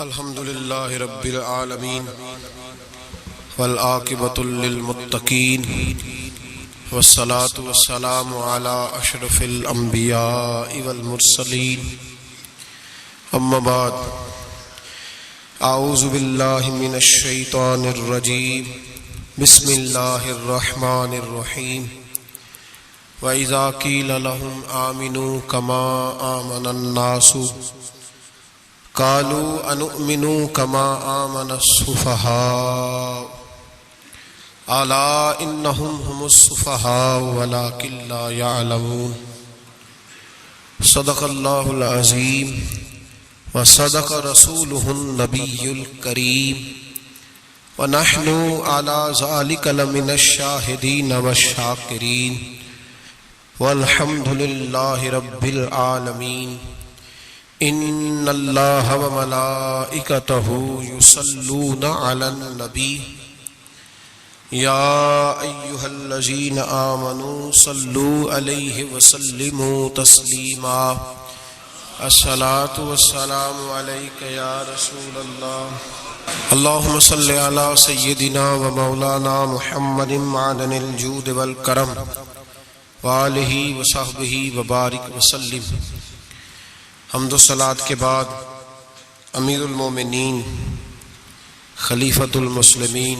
الحمد للہ رب العالمین والعاقبۃ للمتقین والصلاة والسلام علی اشرف الانبیاء والمرسلین اما بعد اعوذ باللہ من الشیطان الرجیم بسم اللہ الرحمن الرحیم وَإِذَا قِيلَ لَهُمْ آمِنُوا كَمَا آمَنَ النَّاسُ قَالُوا أَنُؤْمِنُوا كَمَا آمَنَ السُّفَهَاءُ أَلَا إِنَّهُمْ هُمُ السُّفَهَاءُ وَلَكِنْ لَا يَعْلَمُونَ صدق اللہ العظیم وصدق رسولہ النبی الکریم ونحن على ذلك لمن الشاہدین والشاکرین والحمد للہ رب العالمین ان اللہ وملائکتہ یصلون علی النبی یا ایہا الذین آمنوا صلوا علیہ وسلموا تسلیما الصلاة والسلام علیک یا رسول اللہ اللہم صلی علی سیدنا و مولانا محمد معدن الجود والکرم وآلہ وصحبہ وبارک وسلم۔ حمد و صلاۃ کے بعد امیر المومنین خلیفۃ المسلمین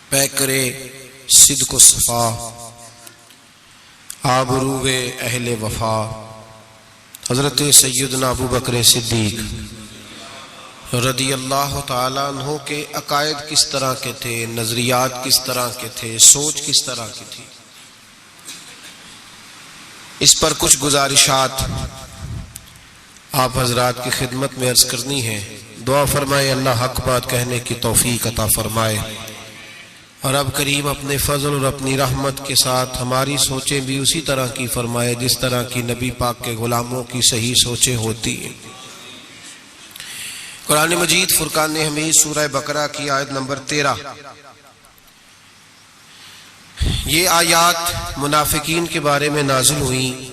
پیکر صدق و صفا آبرو اہل وفا حضرت سیدنا ابو بکر صدیق رضی اللہ تعالیٰ عنہ کے عقائد کس طرح کے تھے، نظریات کس طرح کے تھے، سوچ کس طرح کی تھی، اس پر کچھ گزارشات آپ حضرات کی خدمت میں عرض کرنی ہے۔ دعا فرمائے اللہ حق بات کہنے کی توفیق عطا فرمائے، اور رب کریم اپنے فضل اور اپنی رحمت کے ساتھ ہماری سوچیں بھی اسی طرح کی فرمائے جس طرح کی نبی پاک کے غلاموں کی صحیح سوچیں ہوتی ہیں۔ قرآن مجید فرقان حمید سورہ بقرہ کی آیت نمبر 13، یہ آیات منافقین کے بارے میں نازل ہوئی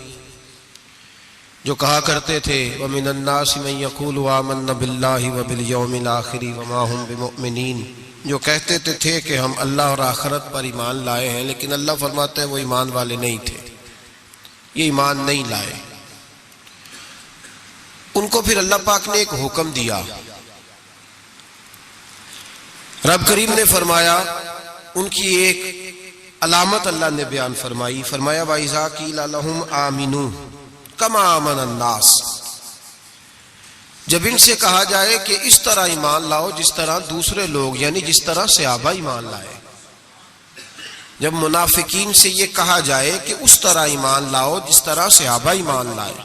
جو کہا کرتے تھے وَمِنَ النَّاسِ مَن يَقُولُ آمَنَّا بِاللَّهِ وَبِالْيَوْمِ الْآخِرِ وَمَا هُمْ بِمُؤْمِنِينَ، جو کہتے تھے کہ ہم اللہ اور آخرت پر ایمان لائے ہیں، لیکن اللہ فرماتا ہے وہ ایمان والے نہیں تھے، یہ ایمان نہیں لائے۔ ان کو پھر اللہ پاک نے ایک حکم دیا، رب کریم نے فرمایا، ان کی ایک علامت اللہ نے بیان فرمائی، فرمایا وَإِذَا قِيلَ لَهُمْ آمِنُوا كَمَا آمَنَ النَّاسِ، جب ان سے کہا جائے کہ اس طرح ایمان لاؤ جس طرح دوسرے لوگ یعنی جس طرح صحابہ ایمان لائے، جب منافقین سے یہ کہا جائے کہ اس طرح ایمان لاؤ جس طرح صحابہ ایمان لائے،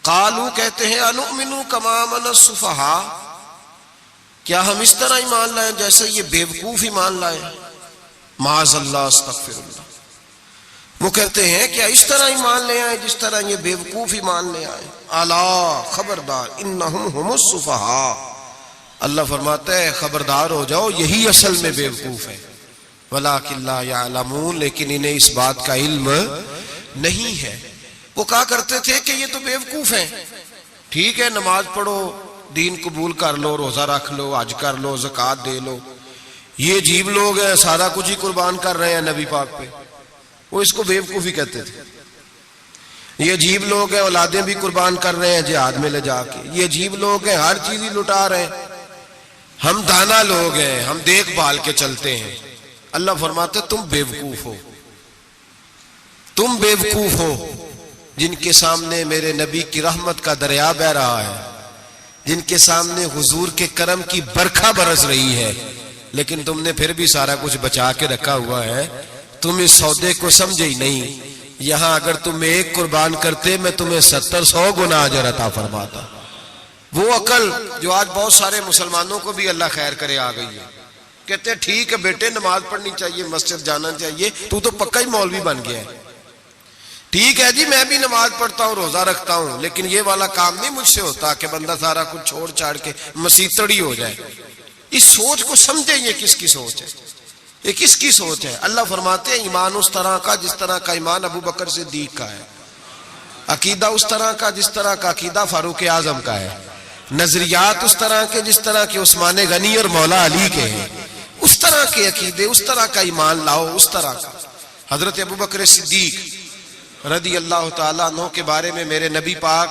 قالو کہتے ہیں انؤمنوا كما آمن السفہاء، کیا ہم اس طرح ایمان لائیں جیسے یہ بیوقوف ایمان لائے، معاذ اللہ استغفر اللہ، وہ کہتے ہیں کہ اس طرح ایمان لے آئے جس طرح یہ بیوقوف ایمان لے آئے، الا خبردار انہم ہم السفہاء، اللہ فرماتا ہے خبردار ہو جاؤ یہی اصل میں بیوقوف ہے، ولکن لا یعلمون، لیکن انہیں اس بات کا علم نہیں ہے۔ وہ کہا کرتے تھے کہ یہ تو بیوقوف ہیں، ٹھیک ہے نماز پڑھو، دین قبول کر لو، روزہ رکھ لو، حج کر لو، زکوٰۃ دے لو، یہ عجیب لوگ ہیں سارا کچھ ہی قربان کر رہے ہیں نبی پاک پہ، وہ اس کو بیوقوفی کہتے تھے۔ یہ عجیب لوگ ہیں اولادیں بھی قربان کر رہے ہیں جہاد میں لے جا کے، یہ عجیب لوگ ہیں ہر چیز ہی لٹا رہے ہیں، ہم دانا لوگ ہیں، ہم دیکھ بھال کے چلتے ہیں۔ اللہ فرماتے تم بیوقوف ہو، تم بیوقوف ہو جن کے سامنے میرے نبی کی رحمت کا دریا بہہ رہا ہے، جن کے سامنے حضور کے کرم کی برکھا برس رہی ہے، لیکن تم نے پھر بھی سارا کچھ بچا کے رکھا ہوا ہے، تم اس سودے کو سمجھے ہی نہیں۔ یہاں اگر تم ایک قربان کرتے میں تمہیں 70-100 گنا اجر عطا فرماتا۔ وہ عقل جو آج بہت سارے مسلمانوں کو بھی اللہ خیر کرے آ گئی ہے، کہتے ہیں ٹھیک ہے بیٹے نماز پڑھنی چاہیے، مسجد جانا چاہیے، تو پکا ہی مولوی بن گیا ہے، ٹھیک ہے جی میں بھی نماز پڑھتا ہوں، روزہ رکھتا ہوں، لیکن یہ والا کام نہیں مجھ سے ہوتا کہ بندہ سارا کچھ چھوڑ چھاڑ کے مسیتڑی ہو جائے۔ اس سوچ کو سمجھیں یہ کس کی سوچ ہے، یہ کس کی سوچ ہے؟ اللہ فرماتے ہیں ایمان اس طرح کا جس طرح کا ایمان ابو بکر صدیق کا ہے، عقیدہ اس طرح کا جس طرح کا عقیدہ فاروق اعظم کا ہے، نظریات اس طرح کے جس طرح کے عثمان غنی اور مولا علی کے ہیں، اس طرح کے عقیدے، اس طرح کا ایمان لاؤ، اس طرح کا۔ حضرت ابوبکر صدیق رضی اللہ تعالیٰ عنہ کے بارے میں میرے نبی پاک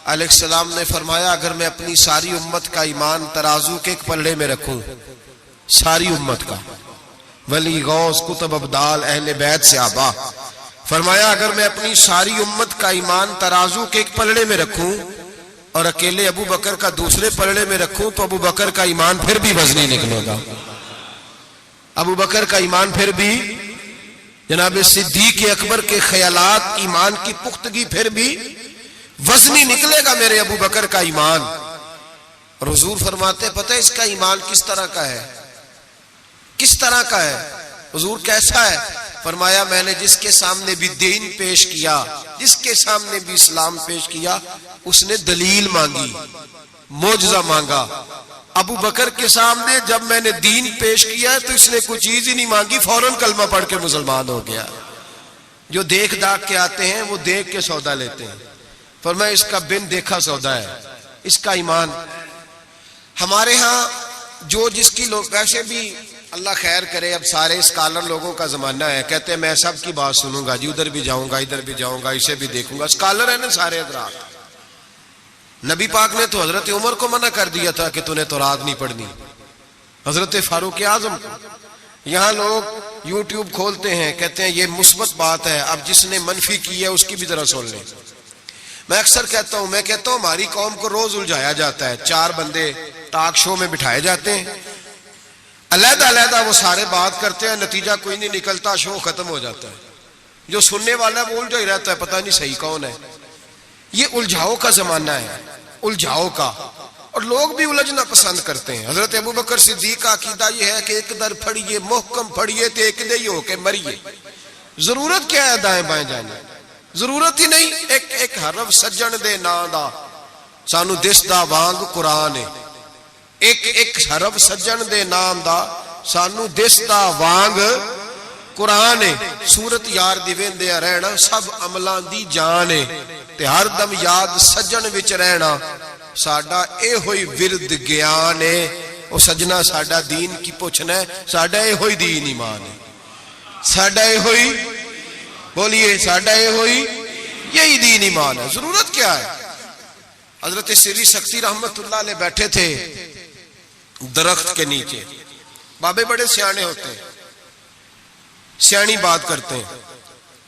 علیہ السلام نے فرمایا، اگر میں اپنی ساری امت کا ایمان ترازو کے ایک پلڑے میں رکھوں، ساری امت کا، ولی غوث کتب ابدال اہل بیت صحابہ، فرمایا اگر میں اپنی ساری امت کا ایمان ترازو کے ایک پلڑے میں رکھوں اور اکیلے ابو بکر کا دوسرے پلڑے میں رکھوں تو ابو بکر کا ایمان پھر بھی وزنی نکلے گا، ابو بکر کا ایمان پھر بھی، جناب صدیق اکبر کے خیالات ایمان کی پختگی پھر بھی وزنی نکلے گا میرے ابو بکر کا ایمان۔ اور حضور فرماتے پتہ ہے اس کا ایمان کس طرح کا ہے؟ کس طرح کا ہے حضور؟ کیسا ہے؟ فرمایا میں نے جس کے سامنے بھی دین پیش کیا، جس کے سامنے بھی اسلام پیش کیا، اس نے دلیل مانگی، معجزہ مانگا۔ ابو بکر کے سامنے جب میں نے دین پیش کیا تو اس نے کوئی چیز ہی نہیں مانگی، فوراً کلمہ پڑھ کے مسلمان ہو گیا۔ جو دیکھ داکھ کے آتے ہیں وہ دیکھ کے سودا لیتے ہیں، فرمایا اس کا بن دیکھا سودا ہے، اس کا ایمان۔ ہمارے ہاں جو جس کی لوگ، ویسے بھی اللہ خیر کرے، اب سارے اسکالر لوگوں کا زمانہ ہے، کہتے ہیں میں سب کی بات سنوں گا جی، ادھر بھی جاؤں گا ادھر بھی جاؤں گا، اسے بھی دیکھوں گا، اسکالر ہیں نا سارے حضرات۔ نبی پاک نے تو حضرت عمر کو منع کر دیا تھا کہ تو نے تورات نہیں پڑھنی، حضرت فاروق اعظم کو۔ یہاں لوگ یوٹیوب کھولتے ہیں، کہتے ہیں یہ مثبت بات ہے، اب جس نے منفی کی ہے اس کی بھی ذرا سن لیں۔ میں اکثر کہتا ہوں ہماری قوم کو روز الجھایا جاتا ہے، 4 بندے ٹاک شو میں بٹھائے جاتے ہیں، علیحدہ علیحدہ وہ سارے بات کرتے ہیں، نتیجہ کوئی نہیں نکلتا، شو ختم ہو جاتا ہے۔ جو سننے والا ہے وہ الجھا ہی رہتا ہے، پتہ نہیں صحیح کون ہے۔ یہ الجھاؤ کا زمانہ ہے، الجھاؤ کا، اور لوگ بھی الجھنا پسند کرتے ہیں۔ حضرت ابوبکر صدیق کا عقیدہ یہ ہے کہ ایک در پھڑیے محکم پھڑیے تے ایک دے ہو کے مریے۔ ضرورت کیا ہے دائیں بائیں جانے؟ ضرورت ہی نہیں۔ ایک ایک حرف سجن دے نا دا سانو دس دا وانگ قرآن ہے، ایک ایک حرف سجن دے نام دا سانو دس دا وانگ قرآن ہے۔ صورت یار دی ویندے رہنا سب عملاں دی جان ہے، تے ہر دم یاد سجن وچ رہنا ساڈا اے ہوئی ورد گیان ہے۔ او سجنا ساڈا دین کی پوچھنا ہے، ساڈا اے ہوئی دین ایمان ہے، ساڈا اے ہوئی، بولیے ساڈا اے ہوئی، یہی دین ایمان ہے۔ ضرورت کیا ہے؟ حضرت سری سختی رحمت اللہ علیہ بیٹھے تھے درخت کے نیچے، بابے بڑے سیانے ہوتے ہیں، سیانی بات کرتے ہیں،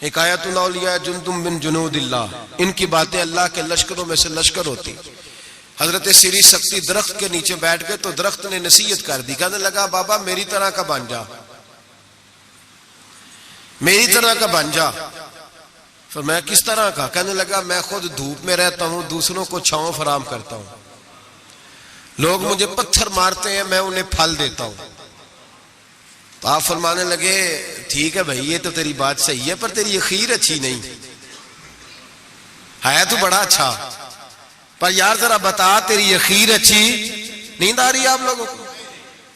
حکایت الاولیاء جندم من جنود اللہ، ان کی باتیں اللہ کے لشکروں میں سے لشکر ہوتی۔ حضرت سری سختی درخت کے نیچے بیٹھ گئے تو درخت نے نصیحت کر دی، کہنے لگا بابا میری طرح کا بن جا، میری طرح کا بن جا۔ پھر میں کس طرح کا؟ کہنے لگا میں خود دھوپ میں رہتا ہوں، دوسروں کو چھاؤں فراہم کرتا ہوں، لوگ مجھے پتھر مارتے ہیں میں انہیں پھل دیتا ہوں۔ تو آپ فرمانے لگے ٹھیک ہے بھائی یہ تو تیری بات صحیح ہے، پر تیری اخیر اچھی نہیں ہے، تو بڑا اچھا، پر یار ذرا بتا تیری اخیر اچھی نیند آ رہی ہے آپ لوگوں کو؟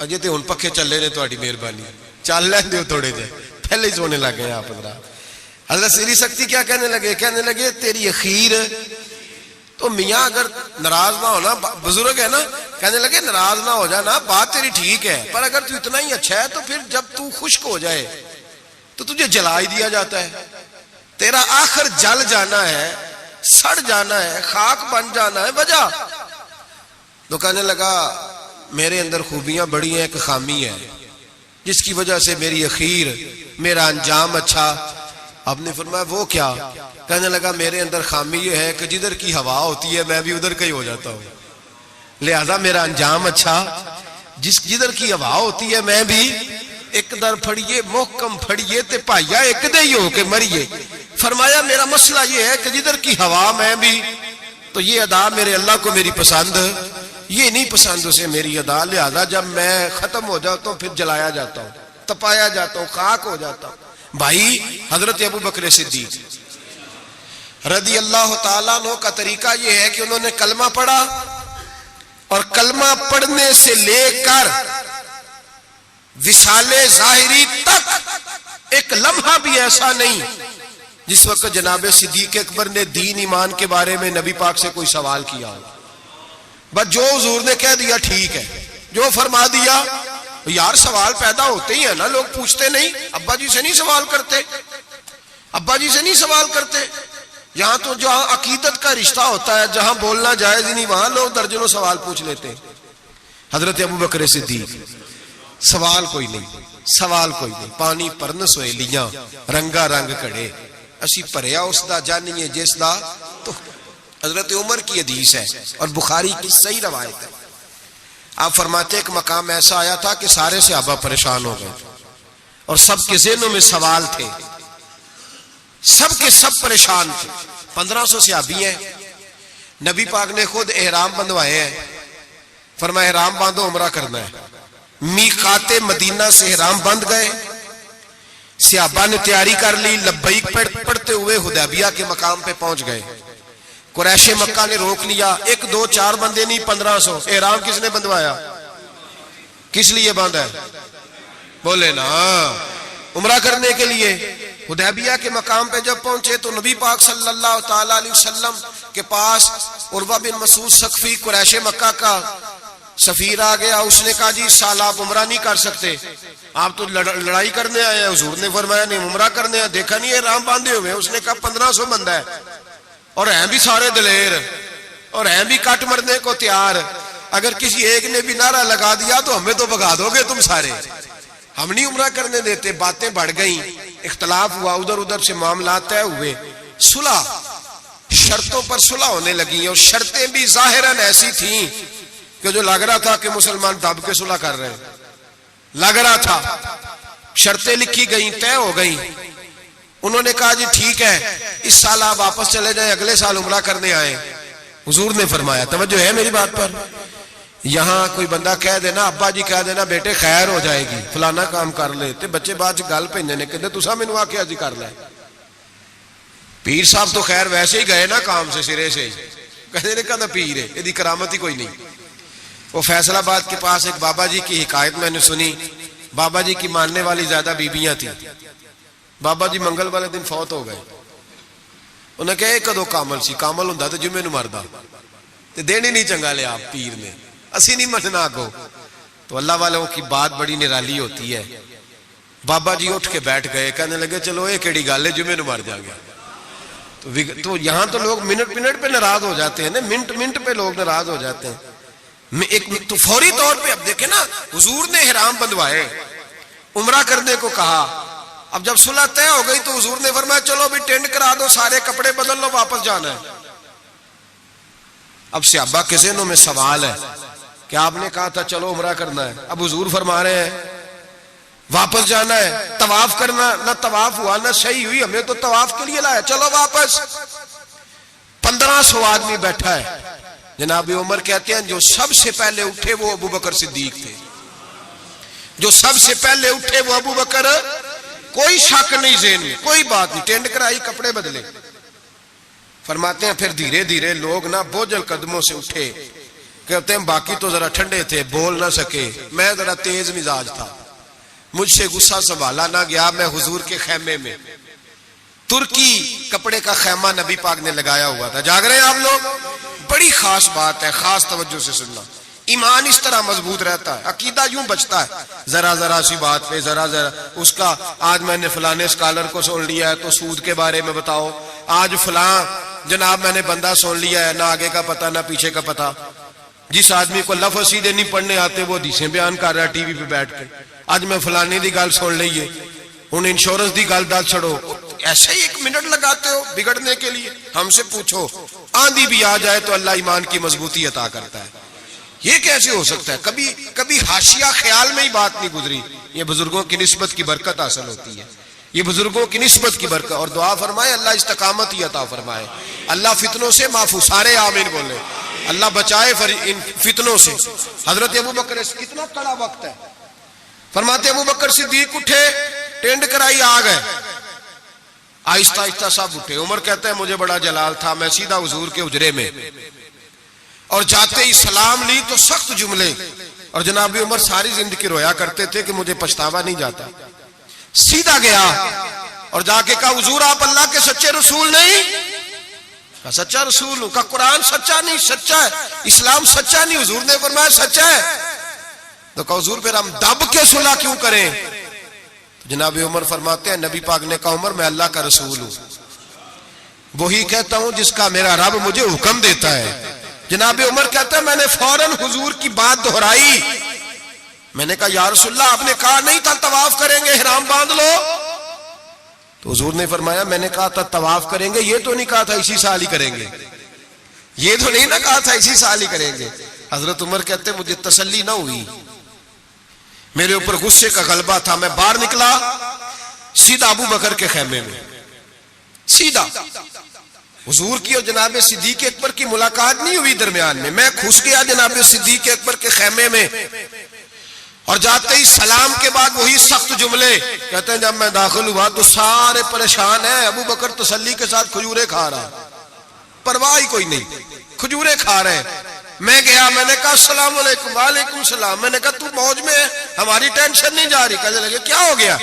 اجے تے ہن پکھے چلے نے، تہاڈی مہربانی چل لین دیو تھوڑے جے، پہلے ہی سونے لگ گئے آپ حضرات۔ حضرت سری سختی کیا کہنے لگے؟ کہنے لگے تیری اخیر تو میاں اگر ناراض نہ ہونا، بزرگ ہے نا، کہنے لگے ناراض نہ ہو جانا، بات تیری ٹھیک ہے، پر اگر تو اتنا ہی اچھا ہے تو پھر جب تو خشک ہو جائے تو تجھے جلا ہی دیا جاتا ہے، تیرا آخر جل جانا ہے، سڑ جانا ہے، خاک بن جانا ہے، وجہ تو کہنے لگا میرے اندر خوبیاں بڑی ہیں، ایک خامی ہے جس کی وجہ سے میری اخیر، میرا انجام اچھا۔ آپ نے فرمایا وہ کیا؟ کہنے لگا میرے اندر خامی یہ ہے کہ جدھر کی ہوا ہوتی ہے میں بھی ادھر کا ہی ہو جاتا ہوں، لہذا میرا انجام اچھا، جدھر کی ہوا ہوتی ہے میں بھی ایک در پھڑیے محکم پھڑیے تے پائیا ایک دے ہی ہو کے مریے۔ فرمایا میرا مسئلہ یہ ہے کہ جدھر کی ہوا میں بھی، تو یہ ادا میرے اللہ کو میری پسند، یہ نہیں پسند اسے میری ادا، لہذا جب میں ختم ہو جاتا ہوں پھر جلایا جاتا ہوں، تپایا جاتا ہوں، خاک ہو جاتا ہوں۔ بھائی حضرت ابوبکر صدیق رضی اللہ تعالیٰ عنہ کا طریقہ یہ ہے کہ انہوں نے کلمہ پڑھا، اور کلمہ پڑھنے سے لے کر وصال ظاہری تک ایک لمحہ بھی ایسا نہیں جس وقت جناب صدیق اکبر نے دین ایمان کے بارے میں نبی پاک سے کوئی سوال کیا ہو۔ بس جو حضور نے کہہ دیا ٹھیک ہے، جو فرما دیا. یار سوال پیدا ہوتے ہی ہے نا، لوگ پوچھتے نہیں. ابا جی سے نہیں سوال کرتے، ابا جی سے نہیں سوال کرتے. یہاں تو جہاں عقیدت کا رشتہ ہوتا ہے، جہاں بولنا جائز ہی نہیں، وہاں لوگ درجنوں سوال پوچھ لیتے ہیں. حضرت ابو بکر صدیق سوال کوئی نہیں، سوال کوئی نہیں. پانی پرن سویلیاں رنگا رنگ کڑے، اسی پریا اس دا جانیے جس دا. تو حضرت عمر کی حدیث ہے اور بخاری کی صحیح روایت ہے. آپ فرماتے ایک مقام ایسا آیا تھا کہ سارے صحابہ پریشان ہو گئے اور سب کے ذہنوں میں سوال تھے، سب کے سب پریشان تھے. 1500 صحابی ہیں. نبی پاک نے خود احرام بندھوائے ہیں. فرمایا احرام باندھو، عمرہ کرنا ہے. میقات مدینہ سے احرام بندھ گئے. صحابہ نے تیاری کر لی، لبیک پڑھتے ہوئے حدیبیہ کے مقام پہ پہنچ گئے. قریش مکہ نے روک لیا. 1 2 4 بندے نہیں، 1500. احرام کس نے بندھوایا؟ کس لیے باندھا ہے؟ بولے نا، عمرہ کرنے کے لیے. حدیبیہ کے مقام پہ جب پہنچے تو نبی پاک صلی اللہ تعالی علیہ وسلم کے پاس عروہ بن مسعود ثقفی قریش مکہ کا سفیر آ گیا. اس نے کہا جی اس سال آپ عمرہ نہیں کر سکتے، آپ تو لڑائی کرنے آئے ہیں. حضور نے فرمایا نہیں، عمرہ کرنے ہیں. دیکھا نہیں احرام باندھے ہوئے. اس نے کہا 1500 بندہ ہے اور ہیں بھی سارے دلیر اور ہیں بھی کٹ مرنے کو تیار. اگر کسی ایک نے بھی نعرہ لگا دیا تو ہمیں تو بھگا دو گے تم سارے، ہم نہیں عمرہ کرنے دیتے. باتیں بڑھ گئیں، اختلاف ہوا، ادھر ادھر سے معاملات طے ہوئے. صلح، شرطوں پر صلح ہونے لگی اور شرطیں بھی ظاہراً ایسی تھیں کہ جو لگ رہا تھا کہ مسلمان دب کے صلح کر رہے ہیں. لگ رہا تھا. شرطیں لکھی گئیں، طے ہو گئیں. انہوں نے کہا جی ٹھیک ہے اس سال آپ واپس چلے جائیں، اگلے سال عمرہ کرنے آئے. حضور نے فرمایا، توجہ ہے میری بات پر، یہاں کوئی بندہ کہہ دینا، ابا جی کہہ دینا بیٹے خیر ہو جائے گی فلانا کام کر لے، تے بچے بعد گل پہننے کہتے تسا مینوں آکھیا جی کر لے. پیر صاحب تو خیر ویسے ہی گئے نا کام سے سرے سے، کہتے نے کہا پیر ہے، یہ کرامت ہی کوئی نہیں. وہ فیصل آباد کے پاس ایک بابا جی کی حکایت میں نے سنی. بابا جی کی ماننے والی زیادہ بیبیاں تھیں. بابا جی منگل والے دن فوت ہو گئے. انہیں کہا یہ کدو کامل سی، کامل ہوں تو جمعے نو مردا تے دین ہی نہیں چنگا لیا آپ پیر نے، اسی نہیں مننا کو. تو اللہ والوں کی بات بڑی نرالی ہوتی ہے. بابا جی اٹھ کے بیٹھ گئے، کہنے لگے چلو یہ کیڑی گل ہے، جمعے نو مر جا گیا. تو یہاں تو لوگ منٹ پہ ناراض ہو جاتے ہیں نا، منٹ پہ لوگ ناراض ہو جاتے ہیں. تو فوری طور پہ اب دیکھیں نا، حضور نے احرام بندھوائے، عمرہ کرنے کو کہا. اب جب صلح طے ہو گئی تو حضور نے فرمایا چلو بھی ٹینٹ کرا دو، سارے کپڑے بدل لو، واپس جانا ہے. اب صحابہ کے ذہنوں میں سوال ہے کہ آپ نے کہا تھا چلو عمرہ کرنا ہے، اب حضور فرما رہے ہیں واپس جانا ہے. طواف کرنا، نہ طواف ہوا نہ صحیح ہوئی، ہمیں تو طواف کے لیے لایا، چلو واپس. 1500 آدمی بیٹھا ہے. جناب عمر کہتے ہیں جو سب سے پہلے اٹھے وہ ابو بکر صدیق تھے. جو سب سے پہلے اٹھے وہ ابو بکر، کوئی شک نہیں ذہن میں، کوئی بات نہیں. ٹینٹ کرائی، کپڑے بدلے. فرماتے ہیں پھر دھیرے دھیرے لوگ نہ بوجھل قدموں سے اٹھے. کہتے ہیں باقی تو ذرا ٹھنڈے تھے، بول نہ سکے، میں ذرا تیز مزاج تھا، مجھ سے غصہ سنبھالا نہ گیا. میں حضور کے خیمے میں، ترکی کپڑے کا خیمہ نبی پاک نے لگایا ہوا تھا. جاگ رہے ہیں آپ لوگ؟ بڑی خاص بات ہے، خاص توجہ سے سننا. ایمان اس طرح مضبوط رہتا ہے، عقیدہ یوں بچتا ہے. ذرا سی بات پہ ذرا اس کا، آج میں نے فلانے اسکالر کو سن لیا ہے تو سود کے بارے میں بتاؤ، آج فلاں جناب میں نے بندہ سن لیا ہے، نہ آگے کا پتہ نہ پیچھے کا پتہ. جس آدمی کو لفظ سیدھے نہیں پڑھنے آتے وہ حدیثیں بیان کر رہا ہے ٹی وی پہ بیٹھ کے. آج میں فلانے دی گل سن لئیے، ہن انشورنس دی گل دل چھڑو. ایسے ہی 1 منٹ لگاتے ہو بگڑنے کے لیے. ہم سے پوچھو، آندھی بھی آ جائے تو اللہ ایمان کی مضبوطی عطا کرتا ہے. یہ کیسے ہو سکتا ہے؟ کبھی حاشیہ خیال میں ہی بات نہیں گزری. یہ بزرگوں کی نسبت کی برکت حاصل ہوتی ہے، یہ بزرگوں کی نسبت کی برکت. اور دعا فرمائے اللہ استقامت ہی عطا فرمائے، اللہ فتنوں سے محفوظ. سارے آمین بولے، اللہ بچائے ان فتنوں سے. حضرت ابو بکر، کتنا کڑا وقت ہے. فرماتے ابو بکر صدیق اٹھے، ٹینڈ کرائی، آ گئے. آہستہ آہستہ سب اٹھے. عمر کہتا ہے مجھے بڑا جلال تھا، میں سیدھا حضور کے حجرے میں، اور جاتے ہی سلام لی تو سخت جملے. اور جناب عمر ساری زندگی رویا کرتے تھے کہ مجھے پچھتاوا نہیں جاتا. سیدھا گیا اور جا کے کہا حضور آپ اللہ کے سچے رسول نہیں؟ کہا سچا رسول ہوں. کہا قرآن سچا نہیں؟ سچا ہے. اسلام سچا نہیں؟ حضور نے فرمایا سچا ہے. تو کہا حضور پھر ہم دب کے صلح کیوں کریں؟ تو جناب عمر فرماتے ہیں نبی پاک نے کہا عمر میں اللہ کا رسول ہوں، وہی کہتا ہوں جس کا میرا رب مجھے حکم دیتا ہے. جناب عمر کہتا ہے میں نے فوراً حضور کی بات دہرائی. میں نے کہا یا رسول اللہ آپ نے کہا نہیں تھا طواف کریں گے احرام باندھ لو؟ تو حضور نے فرمایا میں نے کہا تھا طواف کریں گے، یہ تو نہیں کہا تھا اسی سال ہی کریں گے، یہ تو نہیں نہ کہا تھا اسی سال ہی کریں گے. حضرت عمر کہتے مجھے تسلی نہ ہوئی، میرے اوپر غصے کا غلبہ تھا. میں باہر نکلا سیدھا ابو بکر کے خیمے میں، سیدھا حضور کی اور جناب صدیق اکبر کی ملاقات نہیں ہوئی درمیان میں گھس گیا جناب صدیق اکبر کے خیمے میں، اور جاتے ہی سلام کے بعد وہی سخت جملے. کہتے ہیں جب میں داخل ہوا تو سارے پریشان ہیں. ابو بکر تسلی کے ساتھ کھجورے کھا رہا، پرواہ ہی کوئی نہیں، کھجورے کھا رہے ہیں. میں گیا، میں نے کہا السلام علیکم. وعلیکم السلام. میں نے کہا تو موج میں ہے، ہماری ٹینشن نہیں جا رہی. کہنے لگے کیا ہو گیا؟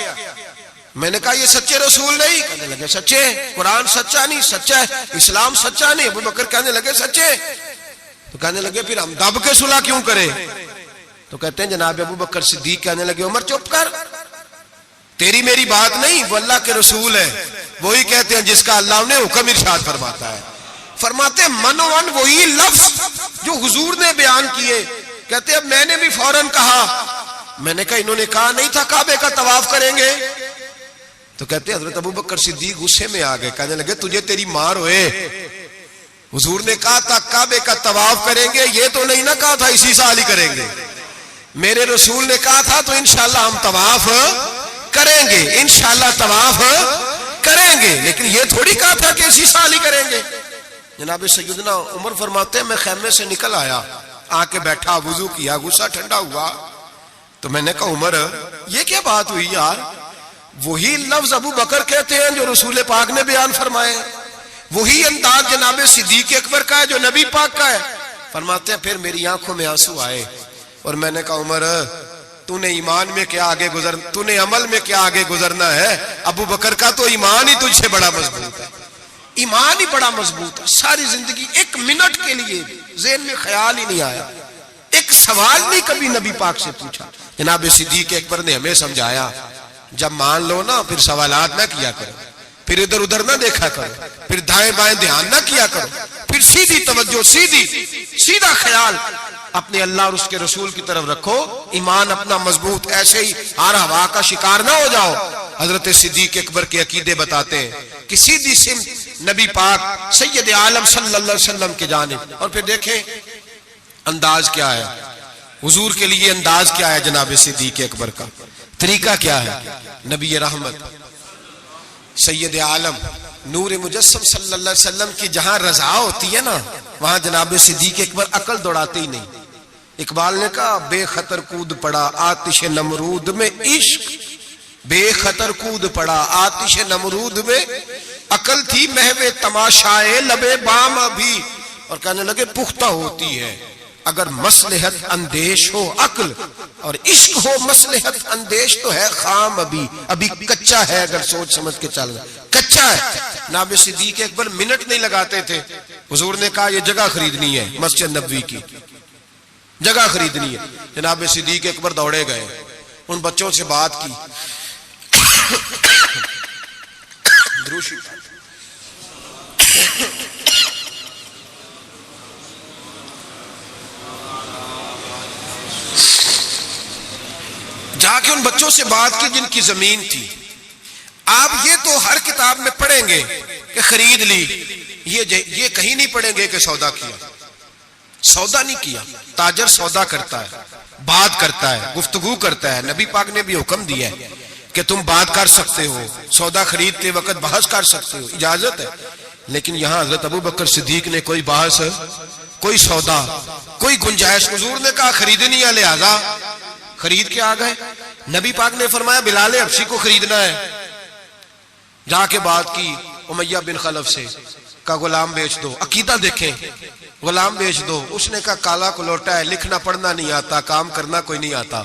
میں نے کہا یہ سچے رسول نہیں؟ کہنے لگے سچے. قرآن سچا نہیں؟ سچا ہے. اسلام سچا نہیں؟ ابو بکر کہنے لگے سچے. تو کہنے لگے پھر ہم دب کے صلح کیوں کریں؟ تو کہتے ہیں جناب ابو بکر صدیق کہنے لگے عمر چپ کر، تیری میری بات نہیں، وہ اللہ کے رسول ہے. وہی کہتے ہیں جس کا اللہ انہیں حکم ارشاد فرماتا ہے. فرماتے ہیں منوان وہی لفظ جو حضور نے بیان کیے. کہتے ہیں اب میں نے بھی فوراً کہا. میں نے کہا انہوں نے کہا نہیں تھا کعبے کا طواف کریں گے؟ تو کہتے ہیں حضرت ابو بکر صدیق غصے میں آ گئے. کہنے لگے تجھے تیری مار ہوئے، حضور نے کہا تھا کعبے کا طواف کریں گے، یہ تو نہیں نہ کہا تھا اسی سال ہی کریں گے. میرے رسول نے کہا تھا تو انشاءاللہ ہم طواف کریں گے، انشاءاللہ طواف کریں گے، لیکن یہ تھوڑی کہا تھا کہ اسی سال ہی کریں گے. جناب سیدنا عمر فرماتے ہیں میں خیمے سے نکل آیا، آ کے بیٹھا، وضو کیا، غصہ ٹھنڈا ہوا. تو میں نے کہا عمر یہ کیا بات ہوئی یار؟ وہی لفظ ابو بکر کہتے ہیں جو رسول پاک نے بیان فرمائے، وہی انداز جناب صدیق اکبر کا ہے جو نبی پاک کا ہے. فرماتے ہیں پھر میری آنکھوں میں آنسو آئے اور میں نے کہا عمر تو نے ایمان میں کیا آگے تو نے عمل میں کیا آگے گزرنا ہے؟ ابو بکر کا تو ایمان ہی تجھ سے بڑا مضبوط ہے، ایمان ہی بڑا مضبوط ہے. ساری زندگی ایک منٹ کے لیے ذہن میں خیال ہی نہیں آیا، ایک سوال نہیں کبھی نبی پاک سے پوچھا. جناب صدیق اکبر نے ہمیں سمجھایا جب مان لو نا پھر سوالات نہ کیا کرو، پھر ادھر ادھر نہ دیکھا کرو، پھر دائیں بائیں دھیان نہ کیا کرو، پھر سیدھی توجہ، سیدھا خیال اپنے اللہ اور اس کے رسول کی طرف رکھو. ایمان اپنا مضبوط، ایسے ہی ہر ہوا کا شکار نہ ہو جاؤ. حضرت صدیق اکبر کے عقیدے بتاتے ہیں کہ سیدھی سمت نبی پاک سید عالم صلی اللہ علیہ وسلم کے جانب. اور پھر دیکھیں انداز کیا ہے حضور کے لیے، انداز کیا ہے جناب صدیق اکبر کا، طریقہ کیا ہے. نبی رحمت سید عالم نور مجسم صلی اللہ علیہ وسلم کی جہاں رضا ہوتی ہے نا وہاں جناب صدیق اکبر عقل دوڑاتے ہی نہیں. اقبال نے کہا بے خطر کود پڑا آتش نمرود میں عشق، بے خطر کود پڑا آتش نمرود میں عقل تھی محو تماشائے لبے بام ابھی. اور کہنے لگے پختہ ہوتی ہے اگر مصلحت اندیش ہو عقل، اور عشق ہو مصلحت اندیش تو ہے خام ابھی کچا ہے. اگر سوچ سمجھ کے چل رہا کچا ہے. جناب صدیق اکبر منٹ نہیں لگاتے تھے. حضور نے کہا یہ جگہ خریدنی ہے، مسجد نبوی کی جگہ خریدنی ہے. جناب صدیق اکبر دوڑے گئے، ان بچوں سے بات کی. جا کے ان بچوں سے بات کی جن کی زمین تھی. آپ یہ تو ہر کتاب میں پڑھیں گے کہ خرید لی، یہ کہیں نہیں پڑھیں گے کہ سودا کیا. سودا نہیں کیا. تاجر سودا کرتا ہے، بات کرتا ہے، گفتگو کرتا ہے. نبی پاک نے بھی حکم دیا ہے کہ تم بات کر سکتے ہو، سودا خریدتے وقت بحث کر سکتے ہو، اجازت ہے. لیکن یہاں حضرت ابو بکر صدیق نے کوئی بحث، کوئی سودا، کوئی گنجائش. حضور نے کہا خریدنی ہے لہذا خرید کے آ گئے. نبی پاک نے فرمایا بلال حبشی کو خریدنا ہے. جا کے بات کی امیہ بن خلف سے، کا غلام بیچ دو. عقیدہ دیکھیں، غلام بیچ دو. اس نے کہا کالا کلوٹا ہے، لکھنا پڑھنا نہیں آتا، کام کرنا کوئی نہیں آتا،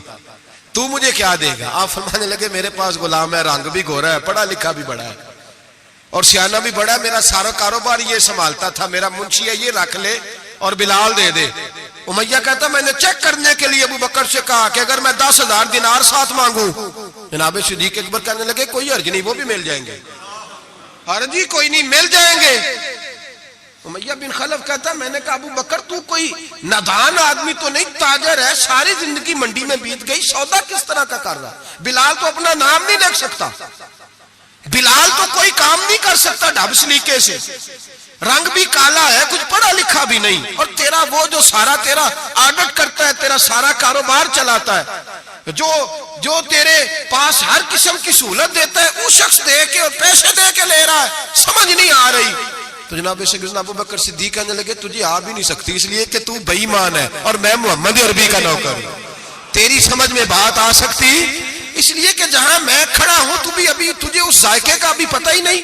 تو مجھے کیا دے گا؟ آپ فرمانے لگے میرے پاس غلام ہے، رنگ بھی گورا ہے، پڑھا لکھا بھی بڑا ہے. اور سیانہ بھی بڑا، میرا سارا کاروبار یہ سنبھالتا تھا، میرا منشی ہے، یہ رکھ لے اور بلال دے دے۔ امیہ کہتا میں نے چیک کرنے کے لیے ابو بکر سے کہا کہ اگر میں 10,000 دینار ساتھ مانگوں، جناب صدیق اکبر کہنے لگے کوئی حرج نہیں، وہ بھی مل جائیں گے، حرج ہی کوئی نہیں، مل جائیں گے۔ امیہ بن خلف کہتا میں نے کہا ابو بکر تو کوئی نادان آدمی تو نہیں، تاجر ہے، ساری زندگی منڈی میں بیت گئی، سودا کس طرح کا کر رہا؟ بلال تو اپنا نام نہیں لکھ سکتا، بلال تو کوئی کام نہیں کر سکتا ڈھب سلیقے سے، رنگ بھی کالا ہے، کچھ پڑھا لکھا بھی نہیں، اور تیرا وہ جو سارا تیرا آڈٹ کرتا ہے، تیرا سارا کاروبار چلاتا ہے، جو تیرے پاس ہر قسم کی سہولت دیتا ہے، وہ شخص دے کے اور پیسے دے کے لے رہا ہے، سمجھ نہیں آ رہی۔ تو جناب سیدنا ابو بکر صدیق کہنے لگے تجھے آ بھی نہیں سکتی، اس لیے کہ تو بے ایمان ہے اور میں محمد عربی کا نوکر ہوں، تیری سمجھ میں بات آ سکتی اس لیے کہ جہاں میں کھڑا ہوں تو بھی ابھی تجھے اس ذائقے کا بھی پتہ ہی نہیں،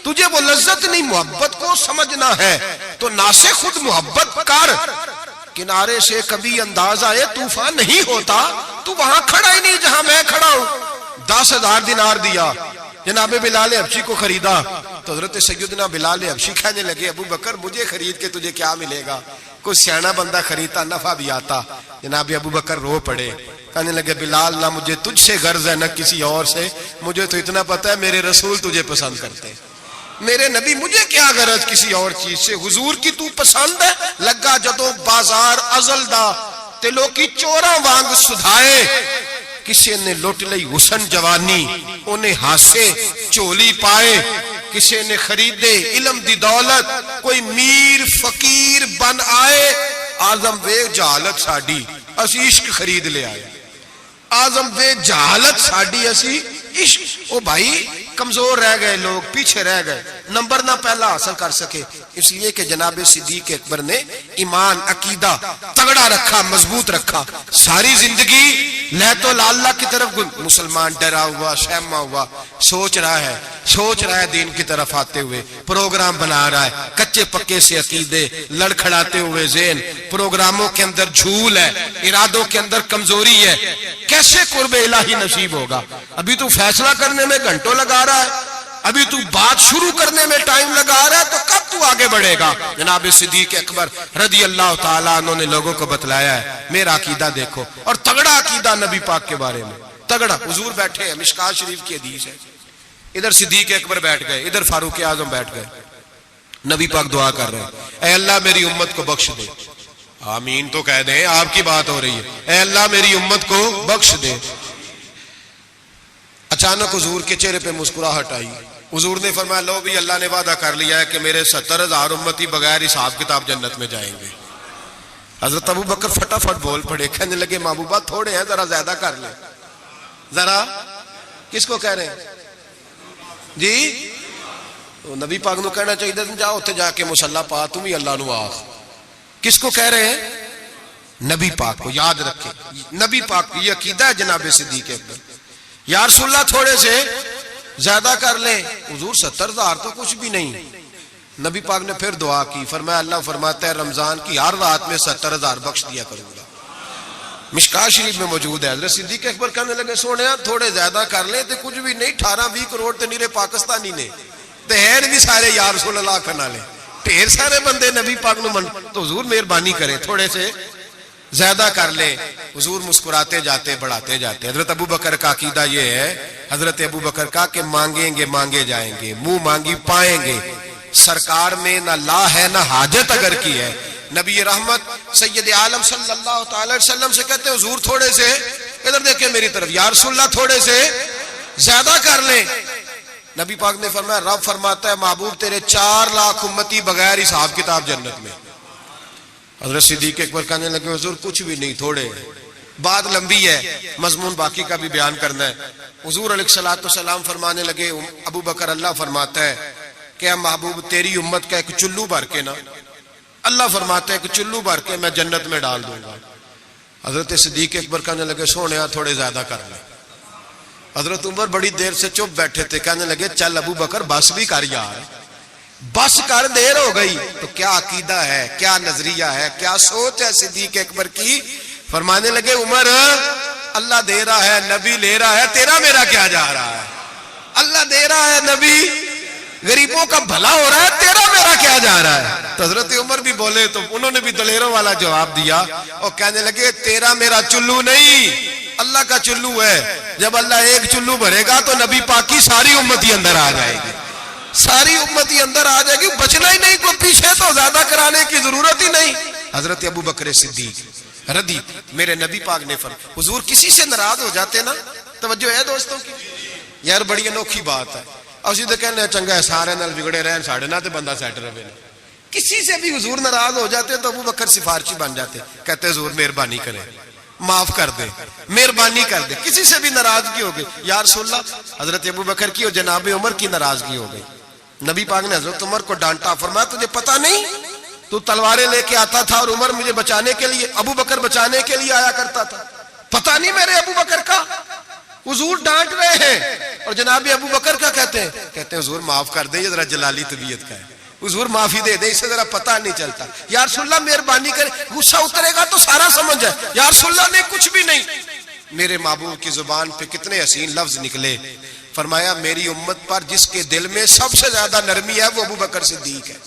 تجھے وہ لذت نہیں، محبت کو سمجھنا ہے تو نہ سے خود محبت کر، کنارے سے کبھی انداز آئے طوفان نہیں ہوتا، تو وہاں کھڑا ہی نہیں جہاں میں کھڑا ہوں۔ 10,000 دینار دیا، جناب بلال حبشی کو خریدا، تو حضرت سیدنا بلال حبشی کہنے لگے ابو بکر مجھے خرید کے تجھے کیا ملے گا، کوئی سیانا بندہ خریدتا نفع بھی آتا۔ جناب ابو بکر رو پڑے، کہنے لگے بلال نہ مجھے تجھ سے غرض ہے نہ کسی اور سے، مجھے تو اتنا پتا ہے میرے رسول تجھے پسند کرتے، میرے نبی، مجھے کیا غرض کسی اور چیز سے، حضور کی تو پسند ہے، لگا جدوں بازار ازل دا تے لوکی چوراں وانگ سدھائے، کسی نے لٹ لئی حسن جوانی انہیں ہاسے چولی پائے، کسی نے خریدے علم دی دولت، کوئی میر فقیر بن آئے، آزم وے جہالت ساڈی اسی عشق خرید لے آئے، آزم وے جہالت ساڈی اسی عشق۔ او بھائی کمزور رہ گئے لوگ، پیچھے رہ گئے، نمبر نہ پہلا حاصل کر سکے، اس لیے کہ جناب صدیق اکبر نے ایمان عقیدہ تگڑا رکھا، مضبوط رکھا، ساری زندگی لہت و لاللہ کی طرف مسلمان ڈرا ہوا، شہما ہوا، سوچ رہا ہے دین کی طرف آتے ہوئے، پروگرام بنا رہا ہے، کچے پکے سے عقیدے، لڑکھڑاتے ہوئے ذہن، پروگراموں کے اندر جھول ہے، ارادوں کے اندر کمزوری ہے، کیسے قرب الہی نصیب ہوگا؟ ابھی تو فیصلہ کرنے میں گھنٹوں لگا رہا ہے، ابھی تو بات شروع کرنے میں ٹائم لگا رہا ہے، تو کب تو آگے بڑھے گا؟ جناب صدیق اکبر رضی اللہ تعالیٰ عنہ نے لوگوں کو بتلایا ہے میرا عقیدہ دیکھو، اور تگڑا عقیدہ نبی پاک کے بارے میں، تگڑا۔ حضور بیٹھے ہیں، مشکات شریف کی حدیث ہے، ادھر صدیق اکبر بیٹھ گئے، ادھر فاروق اعظم بیٹھ گئے، نبی پاک دعا کر رہے ہیں اے اللہ میری امت کو بخش دے، آمین تو کہہ دیں، آپ کی بات ہو رہی ہے، اے اللہ میری امت کو بخش دے۔ اچانک حضور کے چہرے پہ مسکراہٹ آئی، حضور نے فرمایا لو بھی اللہ نے وعدہ کر لیا ہے کہ میرے 70,000 امتی بغیر حساب کتاب جنت میں جائیں گے۔ حضرت ابو بکر فٹافٹ بول پڑے، کہنے لگے محبوبہ تھوڑے ہیں، ذرا زیادہ کر لیں، ذرا کس کو کہہ رہے ہیں جی؟ نبی پاک نو کہنا چاہیے جاؤ اتنے جا کے مصلا پا تم ہی اللہ نو آخ، کس کو کہہ رہے ہیں؟ نبی پاک کو، یاد رکھیں نبی پاک کو یہ عقیدہ ہے جناب صدیق اکبر۔ یا رسول اللہ تھوڑے سے زیادہ کر لیں، حضور 70,000 تو کچھ بھی نہیں۔ نبی پاک نے پھر دعا کی، فرمایا اللہ فرماتا ہے رمضان کی ہر رات میں 70,000 بخش دیا کروں گا، مشکات شریف میں موجود ہے۔ حضرت صدیق اکبر کہنے لگے سونے تھوڑے زیادہ کر لیں تو کچھ بھی نہیں، 18-20 کروڑ تو نیرے پاکستانی نے تہین بھی سارے یا رسول اللہ کھنا لے، ڈھیر سارے بندے نبی پاک نو من، تو حضور مہربانی کرے تھوڑے سے زیادہ کر لیں۔ حضور مسکراتے جاتے بڑھاتے جاتے۔ حضرت ابو بکر کا عقیدہ یہ ہے، حضرت ابو بکر کا کہ مانگیں گے مانگے جائیں گے، منہ مانگی پائیں گے، سرکار میں نہ لا ہے نہ حاجت اگر کی ہے۔ نبی رحمت سید عالم صلی اللہ تعالی وسلم سے کہتے ہیں حضور تھوڑے سے، ادھر دیکھیں میری طرف، یا رسول اللہ تھوڑے سے زیادہ کر لیں۔ نبی پاک نے فرمایا رب فرماتا ہے محبوب تیرے 4 لاکھ امتی بغیر حساب کتاب جنت میں۔ حضرت صدیق اکبر کہنے لگے حضور کچھ بھی نہیں، تھوڑے، بات لمبی ہے، مضمون باقی کا بھی بیان کرنا ہے۔ حضور علیہ الصلوۃ والسلام فرمانے لگے ابو بکر اللہ فرماتا ہے کہ محبوب تیری امت کا ایک چلو بھر کے نا، اللہ فرماتا ہے کہ چلو بھر کے میں جنت میں ڈال دوں گا۔ حضرت صدیق اکبر کہنے لگے سونیا تھوڑے زیادہ کر لیں۔ حضرت عمر بڑی دیر سے چپ بیٹھے تھے، کہنے لگے چل ابو بکر بس بھی کر یار، بس کر، دیر ہو گئی۔ تو کیا عقیدہ ہے، کیا نظریہ ہے، کیا سوچ ہے صدیق اکبر کی؟ فرمانے لگے عمر اللہ دے رہا ہے، نبی لے رہا ہے، تیرا میرا کیا جا رہا ہے؟ اللہ دے رہا ہے، نبی غریبوں کا بھلا ہو رہا ہے، تیرا میرا کیا جا رہا ہے؟ تو حضرت عمر بھی بولے تو انہوں نے بھی دلیروں والا جواب دیا اور کہنے لگے تیرا میرا چلو نہیں، اللہ کا چلو ہے۔ جب اللہ ایک چلو بھرے گا تو نبی پاک کی ساری امتی اندر آ جائے گی، ساری امتی اندر آ جائے گی، بچنا ہی نہیں، کوئی پیچھے تو زیادہ کرانے کی ضرورت ہی نہیں۔ حضرت ابو بکر صدیق رضی میرے نبی پاک نے فرمایا، حضور کسی سے ناراض ہو جاتے نا، توجہ ہے دوستوں کی، یار بڑی انوکھی بات ہے، اور سیدھے کہنے چنگا ہے سارے نال بگڑے رہن ساڑھے نہ تے بندہ سیٹ رہے نا۔ کسی سے بھی حضور ناراض ہو جاتے تو ابو بکر سفارشی بن جاتے، کہتے حضور مہربانی کریں، معاف کر دے، مہربانی کر دے، کسی سے بھی ناراضگی ہو گئی۔ یا رسول اللہ، حضرت ابو بکر کی اور جناب عمر کی ناراضگی ہو گئی، نبی پاک نے حضرت عمر کو ڈانٹا، فرمایا تجھے پتہ نہیں تو تلواریں لے کے آتا تھا اور عمر مجھے بچانے کے لیے، ابو بکر بچانے کے لیے آیا کرتا تھا، پتہ نہیں میرے ابو بکر کا؟ حضور ڈانٹ رہے ہیں اور جناب ابو بکر کا کہتے ہیں حضور معاف کر دیں، یہ ذرا جلالی طبیعت کا ہے، حضور معافی دے دیں، اسے ذرا پتہ نہیں چلتا۔ یا رسول اللہ مہربانی کرے، غصہ اترے گا تو سارا سمجھ جائے۔ یا رسول اللہ نے کچھ بھی نہیں، میرے محبوب کی زبان پہ کتنے حسین لفظ نکلے، فرمایا میری امت پر جس کے دل میں سب سے زیادہ نرمی ہے وہ ابو بکر صدیق ہے،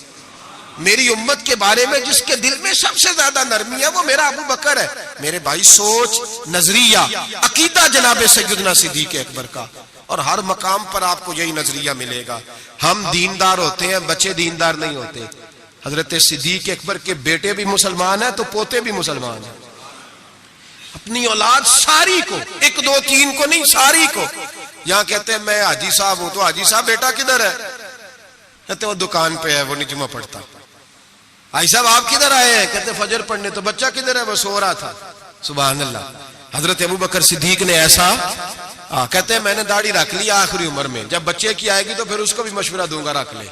میری امت کے بارے میں جس کے دل میں سب سے زیادہ نرمی ہے وہ میرا ابو بکر ہے۔ میرے بھائی سوچ، نظریہ، عقیدہ جناب سیدنا صدیق اکبر کا، اور ہر مقام پر آپ کو یہی نظریہ ملے گا۔ ہم دیندار ہوتے ہیں، بچے دیندار نہیں ہوتے۔ حضرت صدیق اکبر کے بیٹے بھی مسلمان ہیں تو پوتے بھی مسلمان ہیں، اپنی اولاد ساری کو، ایک دو تین کو نہیں، ساری کو۔ یہاں کہتے ہیں میں حاجی صاحب ہوں، تو حاجی صاحب بیٹا کدھر ہے؟ کہتے وہ دکان پہ ہے، وہ نہیں جمعہ پڑھتا۔ حاجی صاحب آپ کدھر آئے ہیں؟ کہتے فجر پڑھنے۔ تو بچہ کدھر ہے؟ وہ سو رہا تھا۔ سبحان اللہ۔ حضرت ابو بکر صدیق نے ایسا کہتے ہیں میں نے داڑھی رکھ لی آخری عمر میں، جب بچے کی آئے گی تو پھر اس کو بھی مشورہ دوں گا رکھ لے،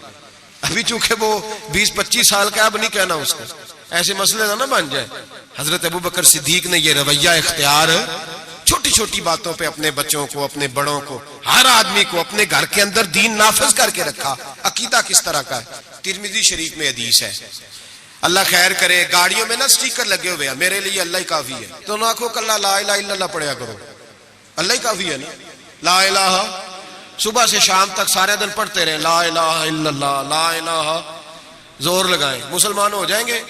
ابھی چونکہ وہ 20-25 سال کا، اب نہیں کہنا اس کو، ایسے مسئلے نہ بن جائے۔ حضرت ابو بکر صدیق نے یہ رویہ اختیار، چھوٹی چھوٹی باتوں پہ اپنے بچوں کو، اپنے بڑوں کو، ہر آدمی کو اپنے گھر کے اندر دین نافذ کر کے رکھا۔ عقیدہ کس طرح کا ہے؟ ترمذی شریف میں حدیث ہے، اللہ خیر کرے، گاڑیوں میں نا سٹیکر لگے ہوئے ہیں میرے لیے اللہ ہی کافی ہے، تو نہ کو کل لا الہ الا اللہ پڑھیا کرو، اللہ ہی کافی ہے نا، لا الہ، صبح سے شام تک سارے دن پڑھتے رہیں لا الہ الا اللہ، لا الہ، زور لگائیں، مسلمان ہو جائیں گے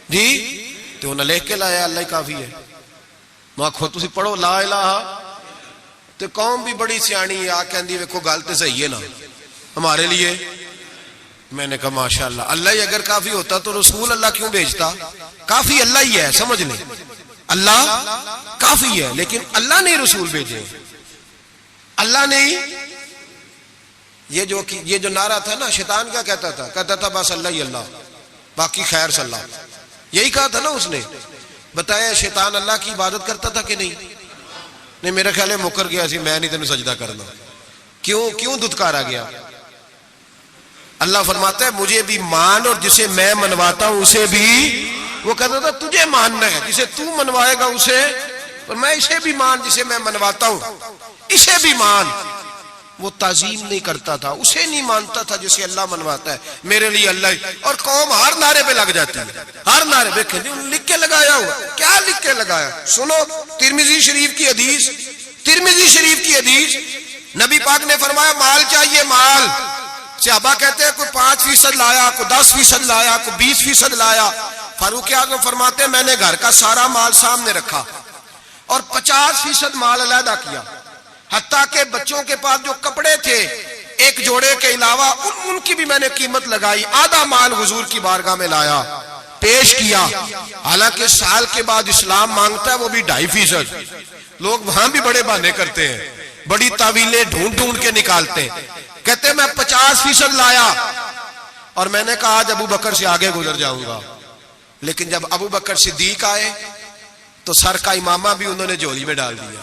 جی؟ تو انہیں لکھ کے لایا اللہ ہی کافی ہے، ماں خود تسی پڑھو لا الہ، تو قوم بھی بڑی سیانی ہے، آ کہندی ویکھو گل تے صحیح ہے نا ہمارے لیے۔ میں نے کہا ماشاءاللہ، اللہ ہی اگر کافی ہوتا تو رسول اللہ کیوں بھیجتا؟ کافی اللہ ہی ہے، سمجھ لیں، اللہ کافی ہے، لیکن اللہ نے رسول بھیجے، اللہ نے ہی۔ یہ جو نعرہ تھا نا، شیطان کیا کہتا تھا؟ کہتا تھا بس اللہ ہی اللہ، باقی خیر صلی اللہ، یہی کہا تھا نا اس نے۔ بتایا شیطان اللہ کی عبادت کرتا تھا کہ نہیں؟ میرا خیال ہے مکر گیا سی، میں نہیں تینوں سجدہ کرنا۔ کیوں دھتکارا گیا؟ اللہ فرماتا ہے مجھے بھی مان، اور جسے میں منواتا ہوں اسے بھی، وہ کہتا تھا تجھے ماننا ہے، جسے تو منوائے گا اسے، اور میں اسے بھی مان جسے میں منواتا ہوں، اسے بھی مان۔ وہ تعظیم نہیں کرتا تھا، اسے نہیں مانتا تھا جسے اللہ منواتا ہے، میرے لیے اللہ ہی۔ اور قوم ہر نعرے پہ لگ جاتی ہے، ہر نعرے پہ لکھ کے لگایا ہوا، کیا لکھ کے لگایا؟ سنو ترمذی شریف کی حدیث، ترمذی شریف کی حدیث، نبی پاک نے فرمایا مال چاہیے، مال۔ صحابہ کہتے ہیں کوئی 5% لایا، کوئی 10% لایا، کوئی 20% لایا۔ فاروق اعظم فرماتے ہیں میں نے گھر کا سارا مال سامنے رکھا اور 50% مال علیحدہ کیا، حتیٰ کہ بچوں کے پاس جو کپڑے تھے ایک جوڑے کے علاوہ ان کی بھی میں نے قیمت لگائی، آدھا مال حضور کی بارگاہ میں لایا، پیش کیا۔ حالانکہ سال کے بعد اسلام مانگتا ہے وہ بھی 2.5%۔ لوگ وہاں بھی بڑے بہانے کرتے ہیں، بڑی تعویلیں ڈھونڈ کے نکالتے ہیں۔ کہتے ہیں میں 50% لایا، اور میں نے کہا آج ابو بکر سے آگے گزر جاؤں گا، لیکن جب ابو بکر صدیق آئے تو سر کا امامہ بھی انہوں نے جھولی میں ڈال دیا،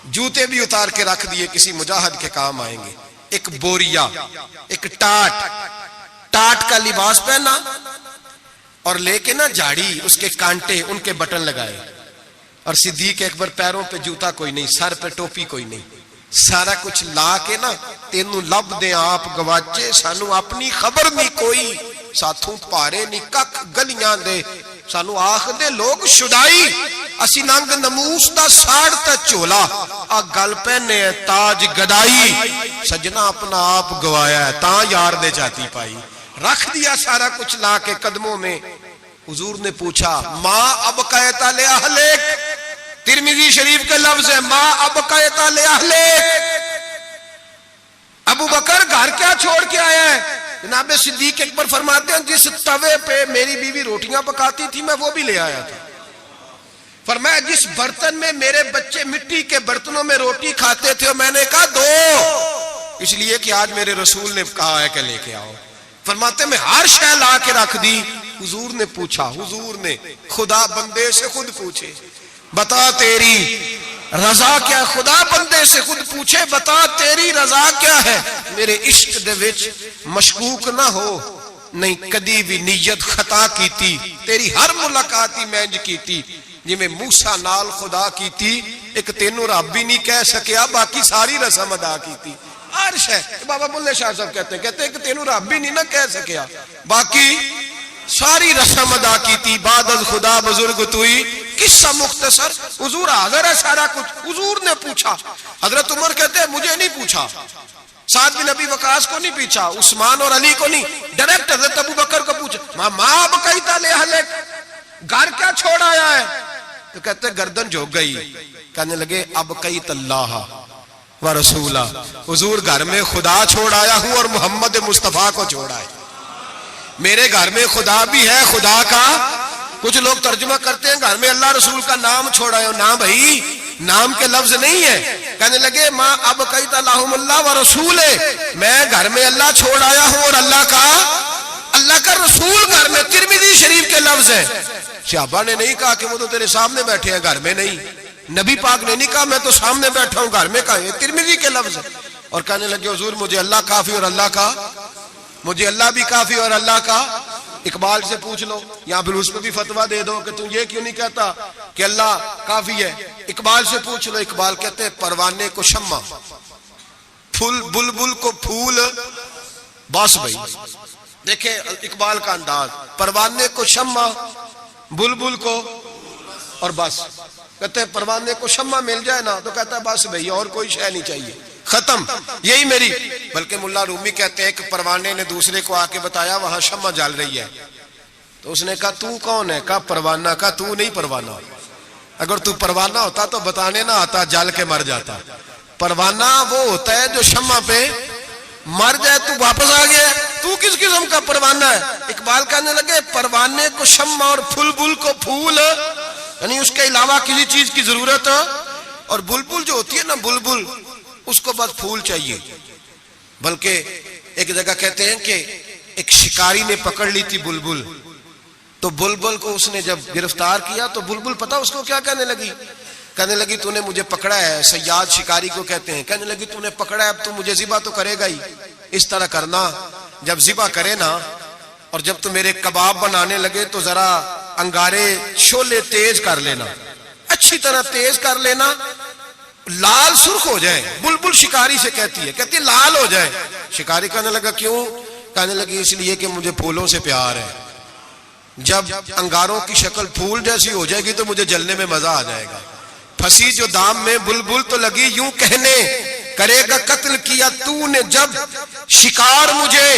جوتے بھی اتار کے رکھ دیے، کسی مجاہد کے کام آئیں گے۔ ایک بوریا، ایک ٹاٹ کا لباس پہنا، اور لے کے نا جھاڑی، اس کے کانٹے، ان کے بٹن لگائے، اور صدیق اکبر پیروں پہ جوتا کوئی نہیں، سر پہ ٹوپی کوئی نہیں، سارا کچھ لا کے نا تینوں لب دے آپ گواچے، سانو اپنی خبر نہیں کوئی، ساتھوں پارے نہیں کک گلیاں دے، سانو آخ دے لوگ شدائی، اسی ننگ نموس دا ساڑ تے چولا آ گل پہنے تاج گدائی سجنا اپنا آپ گوایا ہے تاں یار دے جاتی پائی رکھ دیا سارا کچھ لا کے قدموں میں حضور نے پوچھا ماں ابقیت لأہلک ترمذی شریف کا لفظ ہے ماں ابقیت لأہلک ابو بکر گھر کیا چھوڑ کے آیا ہے جناب صدیق اکبر فرماتے ہیں جس توے پہ میری بیوی روٹیاں پکاتی تھی میں وہ بھی لے آیا تھا فرمایا جس برتن میں میرے بچے مٹی کے برتنوں میں روٹی کھاتے تھے میں نے کہا دو اس لیے کہ آج میرے رسول نے کہا ہے کہ لے کے آؤ فرماتے میں ہر شے لا کے رکھ دی حضور نے پوچھا حضور نے خدا بندے سے خود پوچھے بتا تیری رضا کیا خدا بندے سے خود پوچھے بتا تیری رضا کیا ہے میرے عشق دے وچ مشکوک نہ ہو نہیں کدی بھی نیت خطا کیتی تیری ہر ملاقاتی مینج کیتی جی میں موسیٰ نال خدا کیتی ایک تینوں رب بھی نہیں کہہ سکیا باقی ساری رسم ادا کیتی عرش ہے بابا بلے شاہ صاحب کہتے ہیں کہ تینوں رب بھی نہیں نہ کہہ سکیا باقی ساری رسم ادا کیتی بعد از خدا بزرگ توئی قصہ مختصر حضور حاضر ہے سارا کچھ حضور نے پوچھا حضرت عمر کہتے ہیں مجھے نہیں پوچھا سعد بن ابی وقاص کو نہیں پوچھا عثمان اور علی کو نہیں ڈائریکٹ حضرت ابو بکر کو پوچھا ماں ابقیت لأہلک گھر کیا چھوڑ آیا ہے تو کہتے ہیں گردن جھک گئی کہنے لگے ابقیت اللہ و رسولہ حضور گھر میں خدا چھوڑ آیا ہوں اور محمد مصطفیٰ کو چھوڑ آیا میرے گھر میں خدا بھی ہے خدا کا کچھ لوگ ترجمہ کرتے ہیں گھر میں اللہ رسول کا نام چھوڑا ہے نام بھائی نام کے لفظ نہیں ہے کہنے لگے ماں ابقیت لہم اللہ و رسول میں گھر میں اللہ چھوڑ آیا ہوں اور اللہ کا رسول گھر میں ترمذی شریف کے لفظ ہیں صحابہ نے نہیں کہا کہ وہ تو تیرے سامنے بیٹھے ہیں گھر میں نہیں نبی پاک نے نہیں کہا میں تو سامنے بیٹھا ہوں گھر میں کہا یہ ترمذی کے لفظ ہے اور کہنے لگے حضور مجھے اللہ کافی اور اللہ کا مجھے اللہ بھی کافی اور اللہ کا اقبال سے پوچھ لو یا پھر اس پہ بھی فتویٰ دے دو کہ تم یہ کیوں نہیں کہتا کہ اللہ کافی ہے اقبال سے پوچھ لو اقبال کہتے ہیں پروانے کو شمع پھول بلبل کو پھول بس بھائی دیکھیں اقبال کا انداز پروانے کو شمع بلبل کو اور بس کہتے ہیں پروانے کو شمع مل جائے نا تو کہتا ہے بس بھائی اور کوئی شے نہیں چاہیے ختم یہی میری بلکہ ملا رومی کہتے ہیں کہ پروانے نے دوسرے کو آ کے بتایا وہاں شمع جل رہی ہے تو اس نے کہا تو کون ہے کہا پروانہ کہا تو نہیں پروانہ اگر تو پروانہ ہوتا تو بتانے نہ آتا جل کے مر جاتا پروانہ وہ ہوتا ہے جو شمع پہ مر جائے تو واپس آ گیا تو کس قسم کا پروانہ ہے اقبال کہنے لگے پروانے کو شمع اور پھول بل کو پھول یعنی اس کے علاوہ کسی چیز کی ضرورت اور بلبل جو ہوتی ہے نا بلبل اس کو بس پھول چاہیے بلکہ ایک جگہ کہتے ہیں کہ ایک شکاری نے پکڑ لی تھی بلبل تو بلبل کو اس نے جب گرفتار کیا تو بلبل پتا اس کو کیا کہنے لگی تو نے مجھے پکڑا ہے صیاد شکاری کو کہتے ہیں کہنے لگی تو نے پکڑا ہے اب تو مجھے ذبح تو کرے گا ہی اس طرح کرنا جب ذبح کرے نا اور جب تو میرے کباب بنانے لگے تو ذرا انگارے شولے تیز کر لینا اچھی طرح تیز کر لینا لال سرخ ہو جائے بلبل شکاری سے کہتی ہے لال ہو جائے شکاری کہنے لگا کیوں کہنے لگی اس لیے کہ مجھے پھولوں سے پیار ہے جب انگاروں کی شکل پھول جیسی ہو جائے گی تو مجھے جلنے میں مزہ آ جائے گا پھنسی جو دام میں بلبل تو لگی یوں کہنے کرے گا قتل کیا تو نے جب شکار مجھے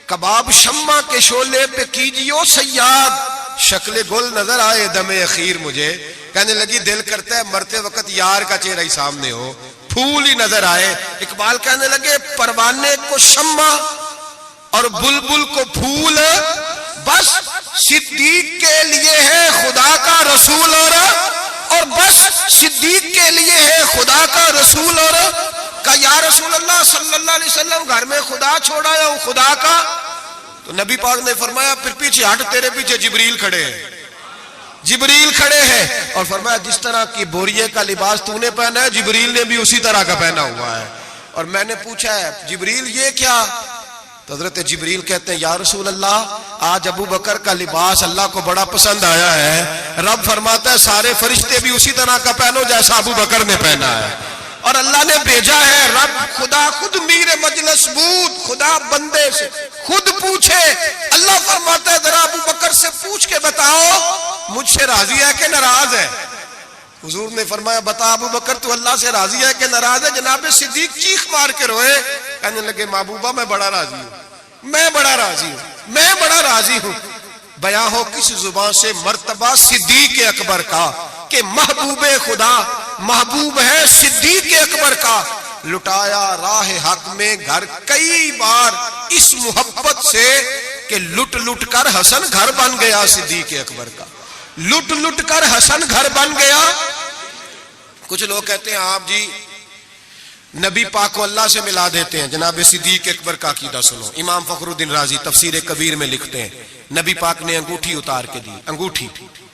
کباب شمع کے شولے پہ کیجیو صیاد شکل گل نظر آئے دم اخیر مجھے کہنے لگی دل کرتا ہے مرتے وقت یار کا چہرہ ہی سامنے ہو پھول ہی نظر آئے اقبال کہنے لگے پروانے کو شمع اور بلبل کو پھول بس صدیق کے لیے ہے خدا کا رسول اور بس صدیق کے لیے ہے خدا کا رسول اور کہ یا رسول اللہ صلی اللہ علیہ وسلم گھر میں خدا چھوڑا ہوں خدا کا تو نبی پاک نے فرمایا پھر پیچھے ہٹ تیرے پیچھے جبریل کھڑے ہیں اور فرمایا جس طرح کی بوریے کا لباس تو نے پہنا ہے جبریل نے بھی اسی طرح کا پہنا ہوا ہے اور میں نے پوچھا ہے جبریل یہ کیا تو حضرت جبریل کہتے ہیں یا رسول اللہ آج ابو بکر کا لباس اللہ کو بڑا پسند آیا ہے رب فرماتا ہے سارے فرشتے بھی اسی طرح کا پہنو جیسا ابو بکر نے پہنا ہے اور اللہ نے بھیجا ہے رب خدا خود میر مجلس بود، خدا بندے سے خود پوچھے۔ اللہ فرماتا ہے ذرا ابو بکر سے پوچھ کے بتاؤ مجھ سے راضی ہے کہ ناراض ہے؟ حضور نے فرمایا بتا ابو بکر تو اللہ سے راضی ہے کہ ناراض ہے؟ جناب صدیق چیخ مار کے روئے، کہنے لگے محبوبہ میں بڑا راضی ہوں، میں بڑا راضی ہوں، میں بڑا راضی ہوں۔ بیان ہو کس زبان سے مرتبہ صدیق اکبر کا کہ محبوب خدا محبوب ہے صدیق اکبر کا، لٹایا راہ حق میں گھر کئی بار اس محبت سے کہ لٹ لٹ کر حسن گھر بن گیا صدیق اکبر کا، لٹ لٹ کر حسن گھر بن گیا۔ کچھ لوگ کہتے ہیں آپ جی نبی پاک کو اللہ سے ملا دیتے ہیں، جناب صدیق اکبر کا عقیدہ سنو۔ امام فخر الدین رازی تفسیر کبیر میں لکھتے ہیں نبی پاک نے انگوٹھی اتار کے دی، انگوٹھی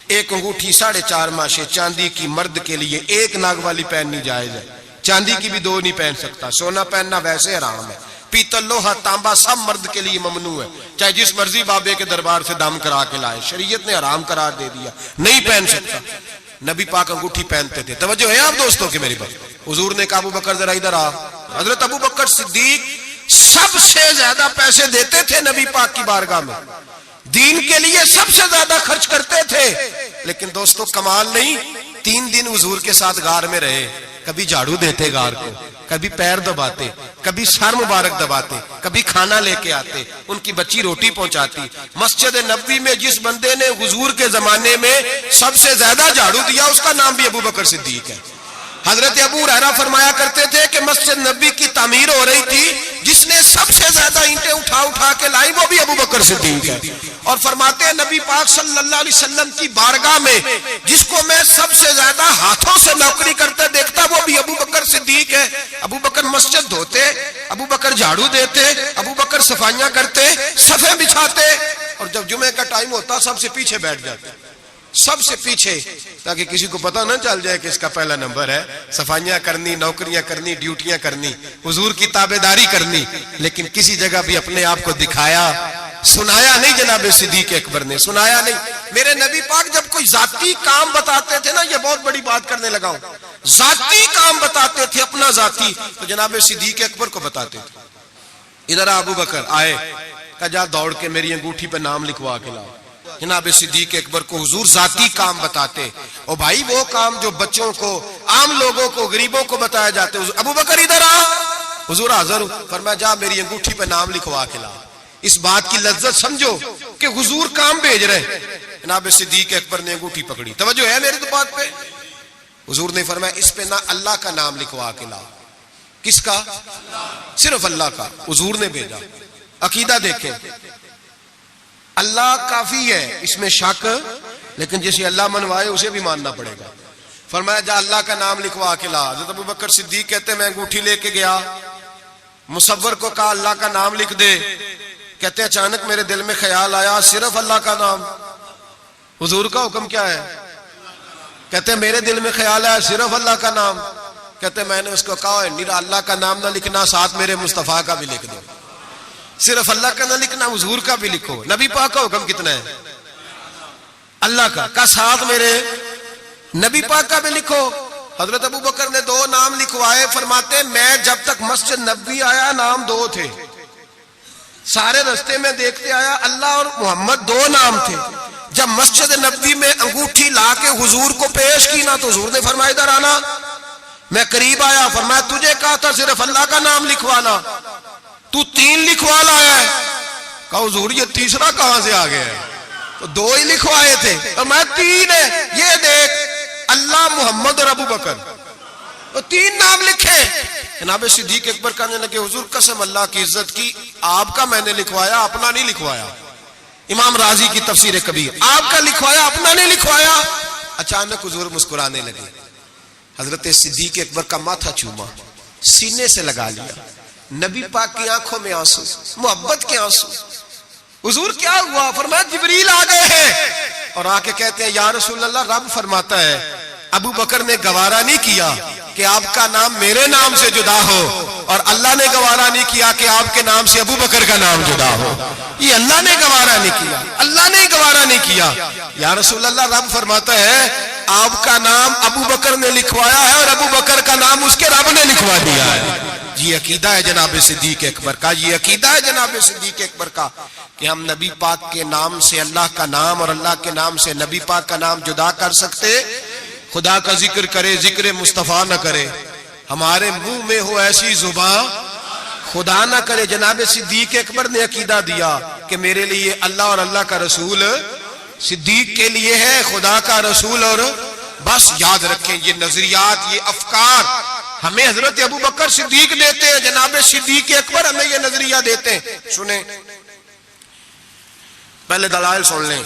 ایک انگوٹھی 4.5 ماشے چاندی کی مرد کے لیے ایک ناگ والی پہننی جائز ہے، چاندی کی بھی 2 نہیں پہن سکتا، سونا پہننا ویسے حرام ہے، پیتل لوہا تانبا سب مرد کے لیے ممنوع ہے، چاہے جس مرضی بابے کے دربار سے دم کرا کے لائے، شریعت نے حرام قرار دے دیا، نہیں پہن سکتا۔ نبی پاک انگوٹھی پہنتے تھے۔ توجہ ہے آپ دوستوں کی میری بات؟ حضور نے کہا ابو بکر ذرا ادھر آ۔ حضرت ابو بکر صدیق سب سے زیادہ پیسے دیتے تھے نبی پاک کی بارگاہ میں، دین کے لیے سب سے زیادہ خرچ کرتے تھے، لیکن دوستوں کمال نہیں، 3 دن حضور کے ساتھ غار میں رہے، کبھی جھاڑو دیتے غار کو، کبھی پیر دباتے، کبھی سر مبارک دباتے، کبھی کھانا لے کے آتے، ان کی بچی روٹی پہنچاتی۔ مسجد نبوی میں جس بندے نے حضور کے زمانے میں سب سے زیادہ جھاڑو دیا اس کا نام بھی ابو بکر صدیق ہے۔ حضرت ابو ہریرہ فرمایا کرتے تھے کہ مسجد نبی کی تعمیر ہو رہی تھی، جس نے سب سے زیادہ اینٹیں اٹھا اٹھا کے لائی وہ بھی ابو بکر صدیق ہے، اور فرماتے ہیں نبی پاک صلی اللہ علیہ وسلم کی بارگاہ میں جس کو میں سب سے زیادہ ہاتھوں سے نوکری کرتے دیکھتا وہ بھی ابو بکر صدیق ہے۔ ابو بکر مسجد دھوتے، ابو بکر جھاڑو دیتے، ابو بکر صفائیاں کرتے، صفیں بچھاتے، اور جب جمعے کا ٹائم ہوتا سب سے پیچھے بیٹھ جاتے، سب سے پیچھے، تاکہ کسی کو پتہ نہ چل جائے کہ اس کا پہلا نمبر ہے، صفائیاں کرنی، نوکریاں کرنی، ڈیوٹیاں کرنی، حضور کی تابعداری کرنی، لیکن کسی جگہ بھی اپنے آپ کو دکھایا سنایا نہیں۔ جناب صدیق اکبر نے سنایا نہیں۔ میرے نبی پاک جب کوئی ذاتی کام بتاتے تھے نا، یہ بہت بڑی بات کرنے لگا ہوں، ذاتی کام بتاتے تھے اپنا ذاتی، تو جناب صدیق اکبر کو بتاتے تھے۔ ادھر ابو بکر آئے، کہا جا دوڑ کے میری انگوٹھی پہ نام لکھوا کے لاؤ۔ جناب صدیق اکبر کو حضور ذاتی کام بتاتے، اور بھائی وہ کام جو بچوں کو، عام لوگوں کو، غریبوں کو بتایا جاتے، ابو بکر ادھر آ، حضور حاضر، فرمایا جا میری انگوٹھی پہ نام لکھوا کے لا۔ اس بات کی لذت سمجھو کہ حضور کام بھیج رہے۔ جناب صدیق اکبر نے انگوٹھی پکڑی، توجہ ہے میری تو بات پہ؟ حضور نے فرمایا اس پہ نہ اللہ کا نام لکھوا کے لا۔ کس کا؟ صرف اللہ کا، حضور نے بھیجا۔ عقیدہ دیکھیں، اللہ کافی ہے، اس میں شک، لیکن جسے اللہ منوائے اسے بھی ماننا پڑے گا۔ فرمایا جا اللہ کا نام لکھوا کے لا۔ حضرت ابو بکر صدیق کہتے ہیں میں انگوٹھی لے کے گیا، مصور کو کہا اللہ کا نام لکھ دے، کہتے ہیں اچانک میرے دل میں خیال آیا صرف اللہ کا نام، حضور کا حکم کیا ہے؟ کہتے ہیں میرے دل میں خیال آیا صرف اللہ کا نام، کہتے ہیں میں نے اس کو کہا نیرا اللہ کا نام نہ لکھنا، ساتھ میرے مصطفیٰ کا بھی لکھ دو، صرف اللہ کا نہ لکھنا، حضور کا بھی لکھو۔ نبی پاک کا حکم کتنا ہے؟ اللہ کا ساتھ میرے نبی پاک کا بھی لکھو۔ حضرت ابو بکر نے 2 نام لکھوائے، فرماتے میں جب تک مسجد نبوی آیا نام 2 تھے، سارے رستے میں دیکھتے آیا اللہ اور محمد 2 نام تھے، جب مسجد نبوی میں انگوٹھی لا کے حضور کو پیش کی نا تو حضور نے فرمایا ادھر آنا، میں قریب آیا، فرمایا تجھے کہا تھا صرف اللہ کا نام لکھوانا، تو 3 لکھوا لایا ہے۔ کہا حضور یہ تیسرا کہاں سے آ گیا ہے؟ تو 2 ہی لکھوائے تھے، اور میں 3 ہے، یہ دیکھ اللہ، محمد اور ابو بکر، تو 3 نام لکھے۔ جناب صدیق اکبر کہنے لگے حضور قسم اللہ کی عزت کی، آپ کا میں نے لکھوایا، اپنا نہیں لکھوایا۔ امام رازی کی تفسیر کبیر، آپ کا لکھوایا، اپنا نہیں لکھوایا۔ اچانک حضور مسکرانے لگے، حضرت صدیق اکبر کا ماتھا چوما، سینے سے لگا لیا، نبی پاک کی آنکھوں میں آنسو، محبت کے آنسو۔ حضور کیا ہوا؟ فرمایا جبریل آ گئے ہیں، اور آ کے کہتے ہیں یا رسول اللہ رب فرماتا ہے ابو بکر نے گوارا نہیں کیا کہ آپ کا نام میرے نام سے جدا ہو، اور اللہ نے گوارا نہیں کیا کہ آپ کے نام سے ابو بکر کا نام جدا ہو۔ یہ اللہ نے گوارا نہیں کیا، اللہ نے گوارا نہیں کیا۔ یا رسول اللہ رب فرماتا ہے آپ کا نام ابو بکر نے لکھوایا ہے اور ابو بکر کا نام اس کے رب نے لکھوا دیا ہے. یہ عقیدہ ہے جناب صدیق اکبر کا, یہ عقیدہ ہے جناب صدیق اکبر کا کہ ہم نبی پاک کے نام سے اللہ کا نام اور اللہ کے نام سے نبی پاک کا نام جدا کر سکتے. خدا کا ذکر کرے, ذکر مصطفیٰ نہ کرے, ہمارے منہ میں ہو ایسی زبان خدا نہ کرے. جناب صدیق اکبر نے عقیدہ دیا کہ میرے لیے اللہ اور اللہ کا رسول, صدیق کے لیے ہے خدا کا رسول. اور بس یاد رکھیں یہ نظریات, یہ افکار ہمیں حضرت ابو بکر صدیق دیتے ہیں, جناب صدیق اکبر ہمیں یہ نظریہ دیتے ہیں. سنیں پہلے دلائل سن لیں.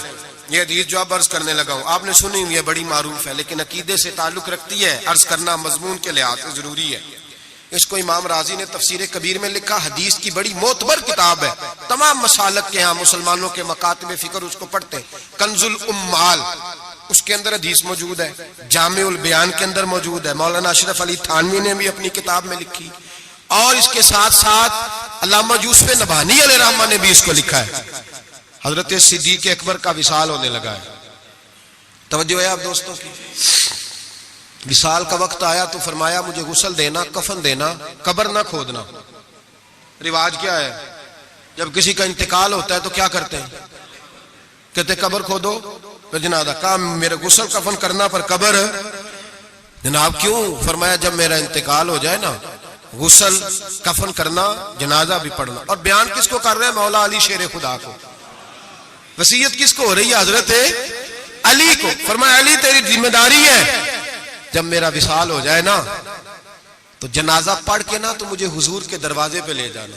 یہ حدیث جو اب عرض کرنے لگا ہوں آپ نے سنی ہوئی ہے, بڑی معروف ہے, لیکن عقیدے سے تعلق رکھتی ہے, عرض کرنا مضمون کے لحاظ سے ضروری ہے. اس کو امام رازی نے تفسیر کبیر میں لکھا, حدیث کی بڑی معتبر کتاب ہے, تمام مسالک کے ہاں مسلمانوں کے مکاتب فکر اس کو پڑھتے ہیں. کنز الامال اس کے اندر حدیث موجود ہے, جامع البیان کے اندر موجود ہے, مولانا اشرف علی تھانوی نے بھی اپنی کتاب میں لکھی, اور اس کے ساتھ ساتھ علامہ یوسف نبہانی علیہ الرحمہ نے بھی اس کو لکھا ہے. حضرت صدیق اکبر کا وصال ہونے لگا ہے. توجہ ہے آپ دوستوں کی. وصال کا وقت آیا تو فرمایا مجھے غسل دینا, کفن دینا, قبر نہ کھودنا. رواج کیا ہے جب کسی کا انتقال ہوتا ہے تو کیا کرتے ہیں, کہتے قبر کھودو تو جنازہ. کہا میرے غسل کفن کرنا پر قبر. جناب کیوں؟ فرمایا جب میرا انتقال ہو جائے نا, غسل کفن کرنا, جنازہ بھی پڑھنا. اور بیان کس کو کر رہے ہیں؟ مولا علی شیر خدا کو. وصیت کس کو ہو رہی ہے؟ حضرت علی کو. فرمایا علی تیری ذمہ داری ہے, جب میرا وصال ہو جائے نا تو جنازہ پڑھ کے نا تو مجھے حضور کے دروازے پہ لے جانا.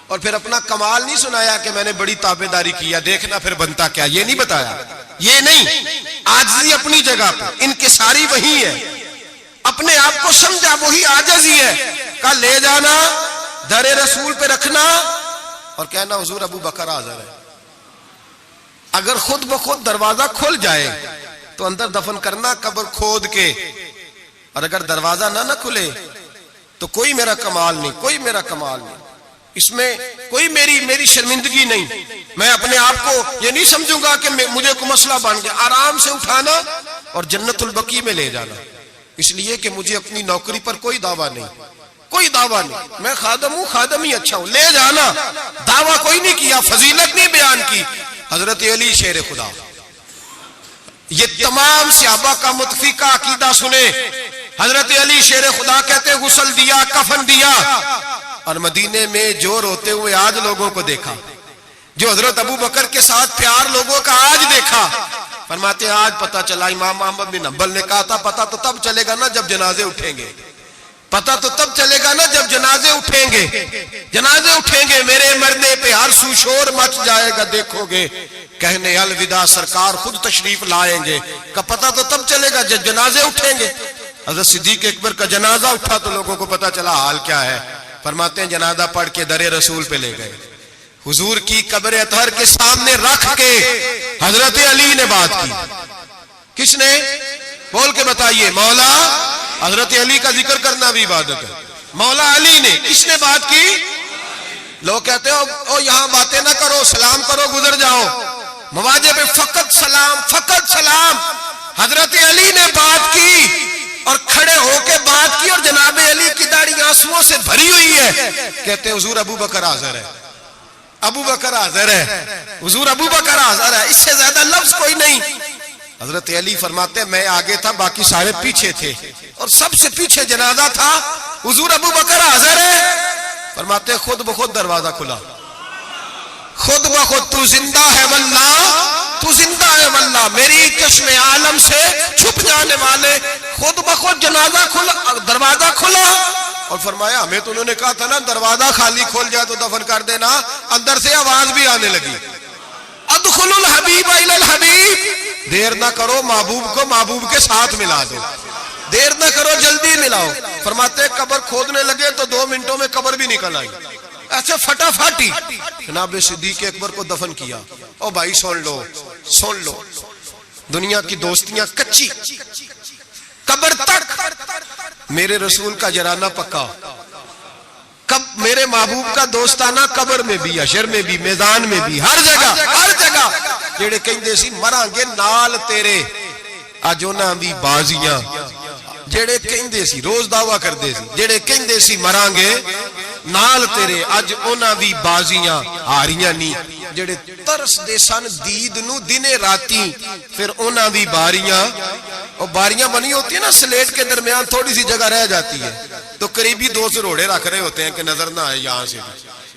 اور پھر اپنا کمال نہیں سنایا کہ میں نے بڑی تابعداری کیا, دیکھنا پھر بنتا کیا, یہ نہیں بتایا. یہ نہیں, عاجزی اپنی جگہ پہ, انکساری وہی ہے, اپنے آپ کو سمجھا وہی عاجزی ہے. کہا لے جانا, در رسول پہ رکھنا اور کہنا حضور ابو بکر حاضر ہے. اگر خود بخود دروازہ کھل جائے تو اندر دفن کرنا قبر کھود کے, اور اگر دروازہ نہ کھلے تو کوئی میرا کمال نہیں, کوئی میرا کمال نہیں, اس میں کوئی میری شرمندگی نہیں. میں اپنے آپ کو یہ نہیں سمجھوں گا کہ مجھے کوئی مسئلہ بن گیا. آرام سے اٹھانا اور جنت البقیع میں لے جانا, اس لیے کہ مجھے اپنی نوکری پر کوئی دعویٰ نہیں, کوئی دعویٰ نہیں. میں خادم ہوں, خادم ہی اچھا ہوں, لے جانا. دعویٰ کوئی نہیں کیا, فضیلت نہیں بیان کی. حضرت علی شیر خدا. یہ تمام صحابہ کا متفقہ عقیدہ سنے. حضرت علی شیر خدا کہتے غسل دیا, کفن دیا, اور مدینے میں جو روتے ہوئے آج لوگوں کو دیکھا, جو حضرت ابو بکر کے ساتھ پیار لوگوں کا آج دیکھا. فرماتے ہیں آج پتہ چلا, امام احمد بن حنبل نے کہا تھا پتہ تو تب چلے گا نا جب جنازے اٹھیں گے, پتہ تو تب چلے گا نا جب جنازے اٹھیں گے. جنازے اٹھیں گے, میرے مرنے پہ ہر سو شور مچ جائے گا, دیکھو گے کہنے الوداع سرکار خود تشریف لائیں گے. کا پتہ تو تب چلے گا جب جنازے اٹھیں گے. حضرت صدیق اکبر کا جنازہ اٹھا تو لوگوں کو پتہ چلا حال کیا ہے. فرماتے ہیں جنازہ پڑھ کے در رسول پہ لے گئے, حضور کی قبر اطہر کے سامنے رکھ کے حضرت علی نے بات کی. کس نے؟ بول کے بتائیے. مولا حضرت علی کا ذکر کرنا بھی عبادت ہے. مولا علی نے. کس نے بات کی؟ لوگ کہتے ہو یہاں باتیں نہ کرو, سلام کرو, گزر جاؤ. مواجہ پہ فقط سلام, فقط سلام. حضرت علی نے بات کی اور کھڑے ہو کے بات کی, اور جناب علی کی داڑھی آنسوؤں سے بھری ہوئی ہے. کہتے حضور ابو بکر حاضر ہے, ابو بکر حاضر ہے, حضور ابو بکر حاضر ہے. اس سے زیادہ لفظ کوئی نہیں. حضرت علی فرماتے میں آگے تھا, باقی سارے پیچھے تھے, اور سب سے پیچھے جنازہ تھا. حضور ابو بکر حاضر ہے. فرماتے خود بخود دروازہ کھلا, خود بخود. تو زندہ ہے واللہ, تو زندہ ہے واللہ, میری چشم عالم سے چھپ جانے والے. خود بخود جنازہ کھلا, دروازہ کھلا. اور فرمایا ہمیں تو انہوں نے کہا تھا نا دروازہ خالی کھول جائے تو دفن کر دینا. اندر سے آواز بھی آنے لگی, ادخلوا الحبیب الی الحبیب. دیر نہ کرو, محبوب کو محبوب کے ساتھ ملا دو, دیر نہ کرو, جلدی ملاؤ. فرماتے قبر کھودنے لگے تو 2 منٹوں میں قبر بھی نکل آئی, ایسے فٹافٹی. جناب صدیق اکبر کو دفن کیا. او بھائی سن لو, سن لو, دنیا کی دوستیاں کچی, قبر تک میرے رسول کا جرانہ پکا. کب میرے محبوب کا دوستانہ قبر میں بھی, حشر میں بھی, میدان میں بھی, ہر جگہ, ہر جگہ. جڑے کہندے سی مراں گے نال تیرے, اج انہاں دی بازیاں جڑے کہندے سی روز دعویٰ کردے سی جڑے کہندے سی مران گے نال تیرے اج انہاں دی بازیاں ہاریاں نہیں جڑے ترس دے سن دید نو دنے راتی پھر انہاں دی باریاں اور باریاں بنی ہوتی ہیں نا سلیٹ کے درمیان تھوڑی سی جگہ رہ جاتی ہے تو قریبی دو سے روڑے رکھ رہے ہوتے ہیں کہ نظر نہ آئے یہاں سے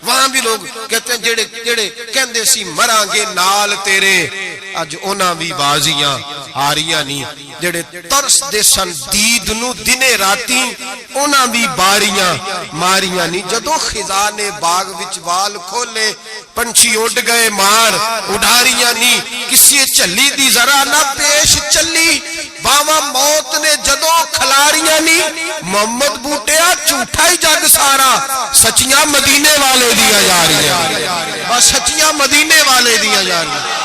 وہاں بھی لوگ کہتے ہیں جڑے کہندے سی مران گے نال تیرے اج انہاں دی بازیاں ہاریاں نہیں جڑے ترس دے سن دید نو دنے راتی انہاں دی باریاں ماریاں نہیں جدو خزاں نے باغ وچ وال کھولے پنچھی اڑ گئے مار اڈاریاں نہیں کسی چلی دی ذرا نہ پیش چلی باواں موت نے جدو کھلاریاں نہیں محمد بوٹیا جھوٹا ہی جگ سارا سچیاں مدینے والے دیا جا رہی ہیں بس سچیاں مدینے والے دیا جا رہی ہیں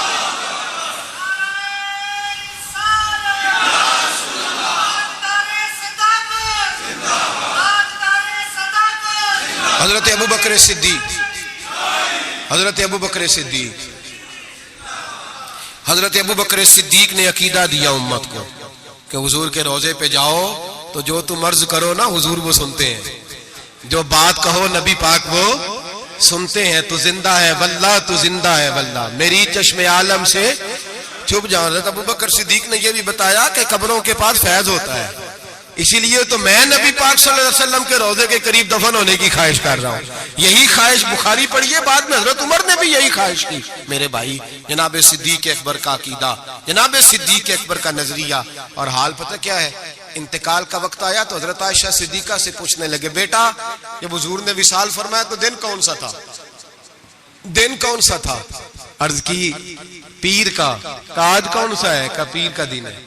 حضرت ابو بکر صدیق حضرت ابو بکر صدیق حضرت ابو بکر صدیق نے عقیدہ دیا امت کو کہ حضور کے روضے پہ جاؤ تو جو تم عرض کرو نا حضور وہ سنتے ہیں جو بات کہو نبی پاک وہ سنتے ہیں تو زندہ ہے واللہ تو زندہ ہے واللہ میری چشم عالم سے چھپ جاؤ حضرت ابو بکر صدیق نے یہ بھی بتایا کہ قبروں کے پاس فیض ہوتا ہے اسی لیے تو میں نبی پاک صلی اللہ علیہ وسلم کے روضے کے قریب دفن ہونے کی خواہش کر رہا ہوں یہی خواہش بخاری پڑھی ہے بعد میں حضرت عمر نے بھی یہی خواہش کی میرے بھائی جناب صدیق اکبر کا عقیدہ جناب صدیق اکبر کا نظریہ اور حال پتہ کیا ہے انتقال کا وقت آیا تو حضرت عائشہ صدیقہ سے پوچھنے لگے بیٹا جب حضور نے وصال فرمایا تو دن کون سا تھا دن کون سا تھا عرض کی پیر کا آج کون سا ہے کہ پیر کا دن ہے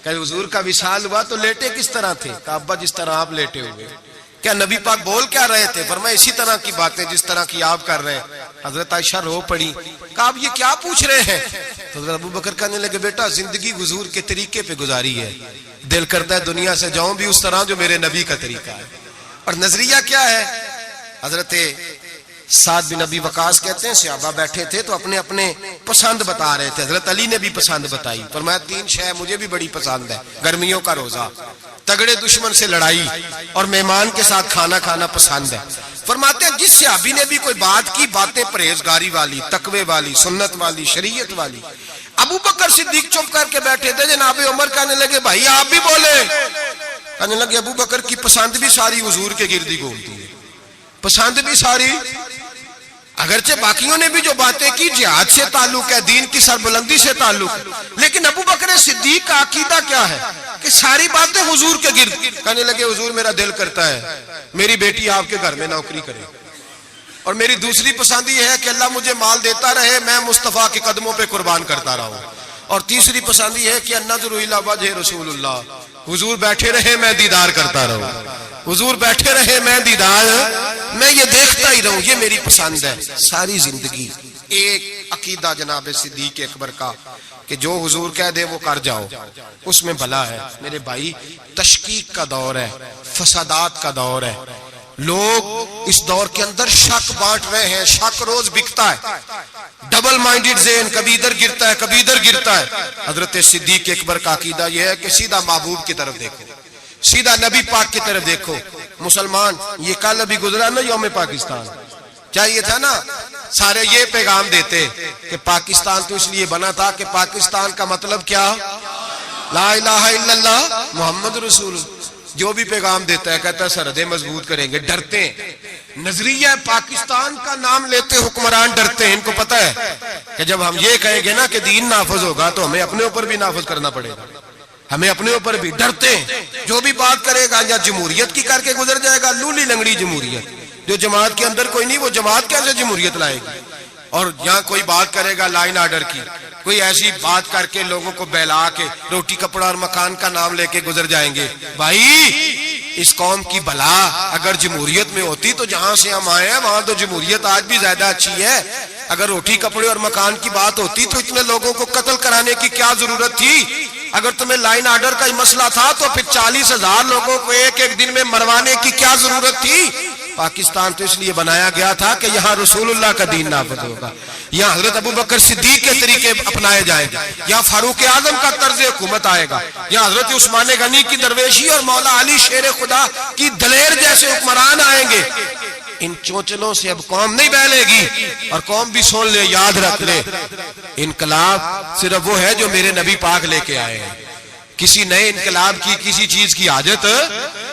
کہ حضور کا وصال ہوا تو لیٹے کس طرح تھے کہ ابا جس طرح آپ لیٹے ہوئے کیا نبی پاک بول کیا رہے تھے فرمایا اسی طرح کی باتیں جس طرح کی آپ کر رہے ہیں حضرت عائشہ رو پڑی کہ آپ یہ کیا پوچھ رہے ہیں تو حضرت ابو بکر کہنے لگے بیٹا زندگی حضور کے طریقے پہ گزاری ہے دل کرتا ہے دنیا سے جاؤں بھی اس طرح جو میرے نبی کا طریقہ ہے اور نظریہ کیا ہے حضرت سعد بن ابی وقاص کہتے ہیں صحابہ بیٹھے تھے تو اپنے اپنے پسند بتا رہے تھے حضرت علی نے بھی پسند بتائی فرمایا 3 شے مجھے بھی بڑی پسند ہے گرمیوں کا روزہ تگڑے دشمن سے لڑائی اور مہمان کے ساتھ کھانا کھانا پسند ہے فرماتے ہیں جس صحابی نے بھی کوئی بات کی باتیں پرہیزگاری والی تقوی والی سنت والی شریعت والی ابو بکر صدیق چپ کر کے بیٹھے تھے جناب عمر کہنے لگے بھائی آپ بھی بولے کہنے لگے ابو بکر کی پسند بھی ساری حضور کے گردی گھومتی ہے پسند بھی ساری اگرچہ باقیوں نے بھی جو باتیں کی جہاد سے تعلق ہے دین کی سربلندی سے تعلق ہے لیکن ابو بکر صدیق کا عقیدہ کیا ہے کہ ساری باتیں حضور کے گرد کہنے لگے حضور میرا دل کرتا ہے میری بیٹی آپ کے گھر میں نوکری کرے اور میری دوسری پسند یہ ہے کہ اللہ مجھے مال دیتا رہے میں مصطفیٰ کے قدموں پہ قربان کرتا رہا ہوں اور تیسری پسند یہ ہے کہ النظر الی وجہ رسول اللہ حضور بیٹھے رہے میں دیدار کرتا رہوں حضور بیٹھے رہے میں دیدار میں یہ دیکھتا ہی رہوں یہ میری پسند ہے ساری زندگی ایک عقیدہ جناب صدیق اکبر کا کہ جو حضور کہہ دے وہ کر جاؤ اس میں بھلا ہے میرے بھائی تشکیک کا دور ہے فسادات کا دور ہے لوگ اس دور کے اندر شک بانٹ رہے ہیں شک روز بکتا ہے ڈبل مائنڈڈ ذہن کبھی ادھر گرتا ہے کبھی ادھر گرتا ہے حضرت صدیق اکبر کا عقیدہ یہ ہے کہ سیدھا محبوب کی طرف دیکھو سیدھا نبی پاک کی طرف دیکھو مسلمان یہ کل ابھی گزرا نا یوم پاکستان چاہیے تھا نا سارے یہ پیغام دیتے کہ پاکستان تو اس لیے بنا تھا کہ پاکستان کا مطلب کیا لا الہ الا اللہ محمد رسول جو بھی پیغام دیتا ہے کہتا ہے سرحدیں مضبوط کریں گے ڈرتے ہیں نظریہ پاکستان کا نام لیتے حکمران ڈرتے ہیں ان کو پتہ ہے کہ جب ہم یہ کہیں گے نا کہ دین نافذ ہوگا تو ہمیں اپنے اوپر بھی نافذ کرنا پڑے گا ہمیں اپنے اوپر بھی ڈرتے ہیں جو بھی بات کرے گا یا جمہوریت کی کر کے گزر جائے گا لولی لنگڑی جمہوریت جو جماعت کے اندر کوئی نہیں وہ جماعت کیسے جمہوریت لائے گی اور یہاں کوئی بات کرے گا لائن آرڈر کی کوئی ایسی بات کر کے لوگوں کو بہلا کے روٹی کپڑا اور مکان کا نام لے کے گزر جائیں گے بھائی اس قوم کی بلا اگر جمہوریت میں ہوتی تو جہاں سے ہم آئے ہیں وہاں تو جمہوریت آج بھی زیادہ اچھی ہے اگر روٹی کپڑے اور مکان کی بات ہوتی تو اتنے لوگوں کو قتل کرانے کی کیا ضرورت تھی اگر تمہیں لائن آرڈر کا ہی مسئلہ تھا تو پھر 40,000 لوگوں کو ایک ایک دن میں مروانے کی کیا ضرورت تھی پاکستان تو اس لیے بنایا گیا تھا کہ یہاں رسول اللہ کا دین نافذ ہوگا، یہاں حضرت ابو بکر صدیق کے طریقے اپنائے جائیں گے، یہاں فاروق اعظم کا طرز حکومت آئے گا، یہاں حضرت عثمان غنی کی درویشی اور مولا علی شیر خدا کی دلیر جیسے حکمران آئیں گے۔ ان چونچلوں سے اب قوم نہیں بہلے گی، اور قوم بھی سن لے، یاد رکھ لے، انقلاب صرف وہ ہے جو میرے نبی پاک لے کے آئے ہیں، کسی نئے انقلاب کی کسی چیز کی حاجت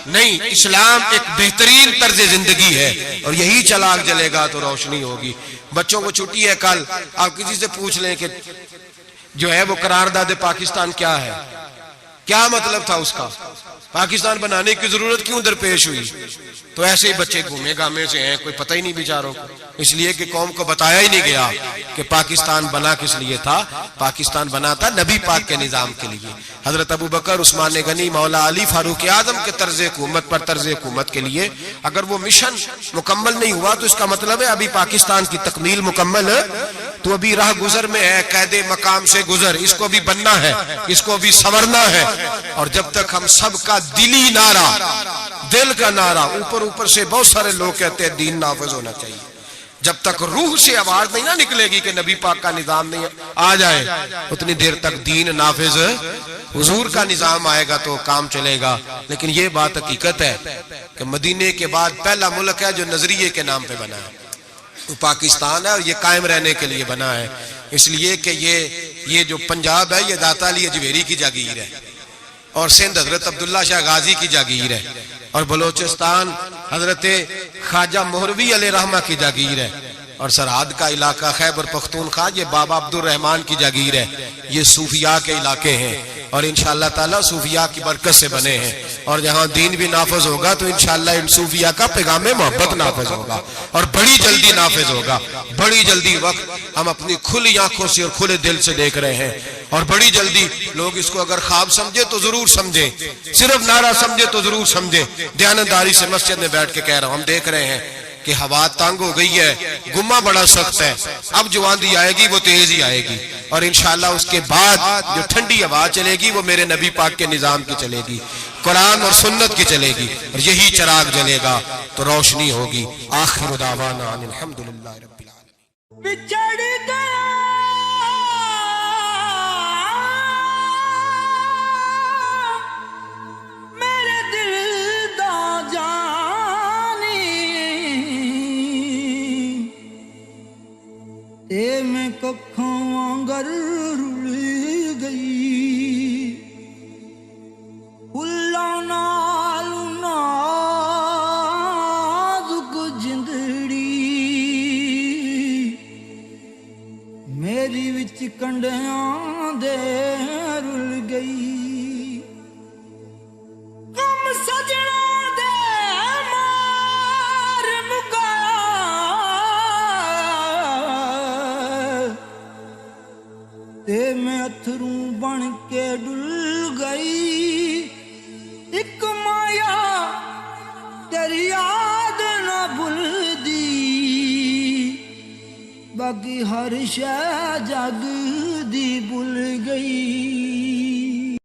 نہیں۔ اسلام ایک بہترین طرز زندگی ہے، اور یہی چراغ جلے گا تو روشنی ہوگی۔ بچوں کو چھٹی ہے کل، آپ کسی سے پوچھ لیں کہ جو ہے وہ قرارداد پاکستان کیا ہے، کیا مطلب تھا اس کا، پاکستان بنانے کی ضرورت کیوں درپیش ہوئی، تو ایسے ہی بچے گھومے گامے سے ہیں، کوئی پتہ ہی نہیں بیچاروں کو، اس لیے کہ قوم کو بتایا ہی نہیں گیا کہ پاکستان بنا کس لیے تھا۔ پاکستان بنا تھا نبی پاک کے نظام کے لیے، حضرت ابو بکر، عثمان غنی، مولا علی، فاروق اعظم کے طرز حکومت پر طرز حکومت کے لیے۔ اگر وہ مشن مکمل نہیں ہوا تو اس کا مطلب ہے ابھی پاکستان کی تکمیل مکمل تو ابھی راہ گزر میں ہے، قید مقام سے گزر، اس کو بھی بننا ہے، اس کو بھی سنورنا ہے۔ اور جب تک ہم سب کا دلی نعرہ، دل کا نعرہ، اوپر سے بہت سارے لوگ کہتے ہیں دین نافذ ہونا چاہیے، جب تک روح سے آواز نہیں نہ نکلے گی کہ نبی پاک کا نظام نہیں آ جائے، اتنی دیر تک دین نافذ، حضور کا نظام آئے گا تو کام چلے گا۔ لیکن یہ بات حقیقت ہے کہ مدینے کے بعد پہلا ملک ہے جو نظریے کے نام پہ بنا ہے، وہ پاکستان ہے، اور یہ قائم رہنے کے لیے بنا ہے، اس لیے کہ یہ جو پنجاب ہے یہ داتا علی اجویری کی جاگیر ہے، اور سندھ حضرت عبداللہ شاہ غازی کی جاگیر ہے، اور بلوچستان حضرت خواجہ مہروی علیہ رحمہ کی جاگیر ہے، اور سرحد کا علاقہ خیبر پختونخوا یہ بابا عبد الرحمن کی جاگیر ہے۔ یہ صوفیاء کے علاقے ہیں، اور انشاءاللہ تعالیٰ صوفیاء کی برکت سے بنے ہیں، اور جہاں دین بھی نافذ ہوگا تو انشاءاللہ ان صوفیاء کا پیغام محبت نافذ ہوگا، اور بڑی جلدی نافذ ہوگا، بڑی جلدی۔ وقت ہم اپنی کھلی آنکھوں سے اور کھلے دل سے دیکھ رہے ہیں، اور بڑی جلدی لوگ اس کو اگر خواب سمجھے تو ضرور سمجھیں، صرف نعرہ سمجھے تو ضرور سمجھیں۔ دیانتداری سے مسجد میں بیٹھ کے کہہ رہا ہوں، ہم دیکھ رہے ہیں کہ ہوا تنگ ہو گئی ہے، گمہ بڑا سخت ہے، اب جو آندھی آئے گی وہ تیز ہی آئے گی، اور انشاءاللہ اس کے بعد جو ٹھنڈی ہوا چلے گی وہ میرے نبی پاک کے نظام کی چلے گی، قرآن اور سنت کی چلے گی، اور یہی چراغ جلے گا تو روشنی ہوگی۔ آخر دعوانا ان الحمدللہ رب العالمین۔ بچڑ گیا میرے دل دا جانی، تے میں ککھوں وانگر رل گئی، پھلاں نال نازک جندڑی میری وچ کنڈیاں دے رل گئی، غم سجنا دے مار مکایا، تے میں اتھروں بن کے ڈل گئی، ایک مایا تیری یاد نہ بھلدی، باقی ہر شے جگ دی بھل گئی۔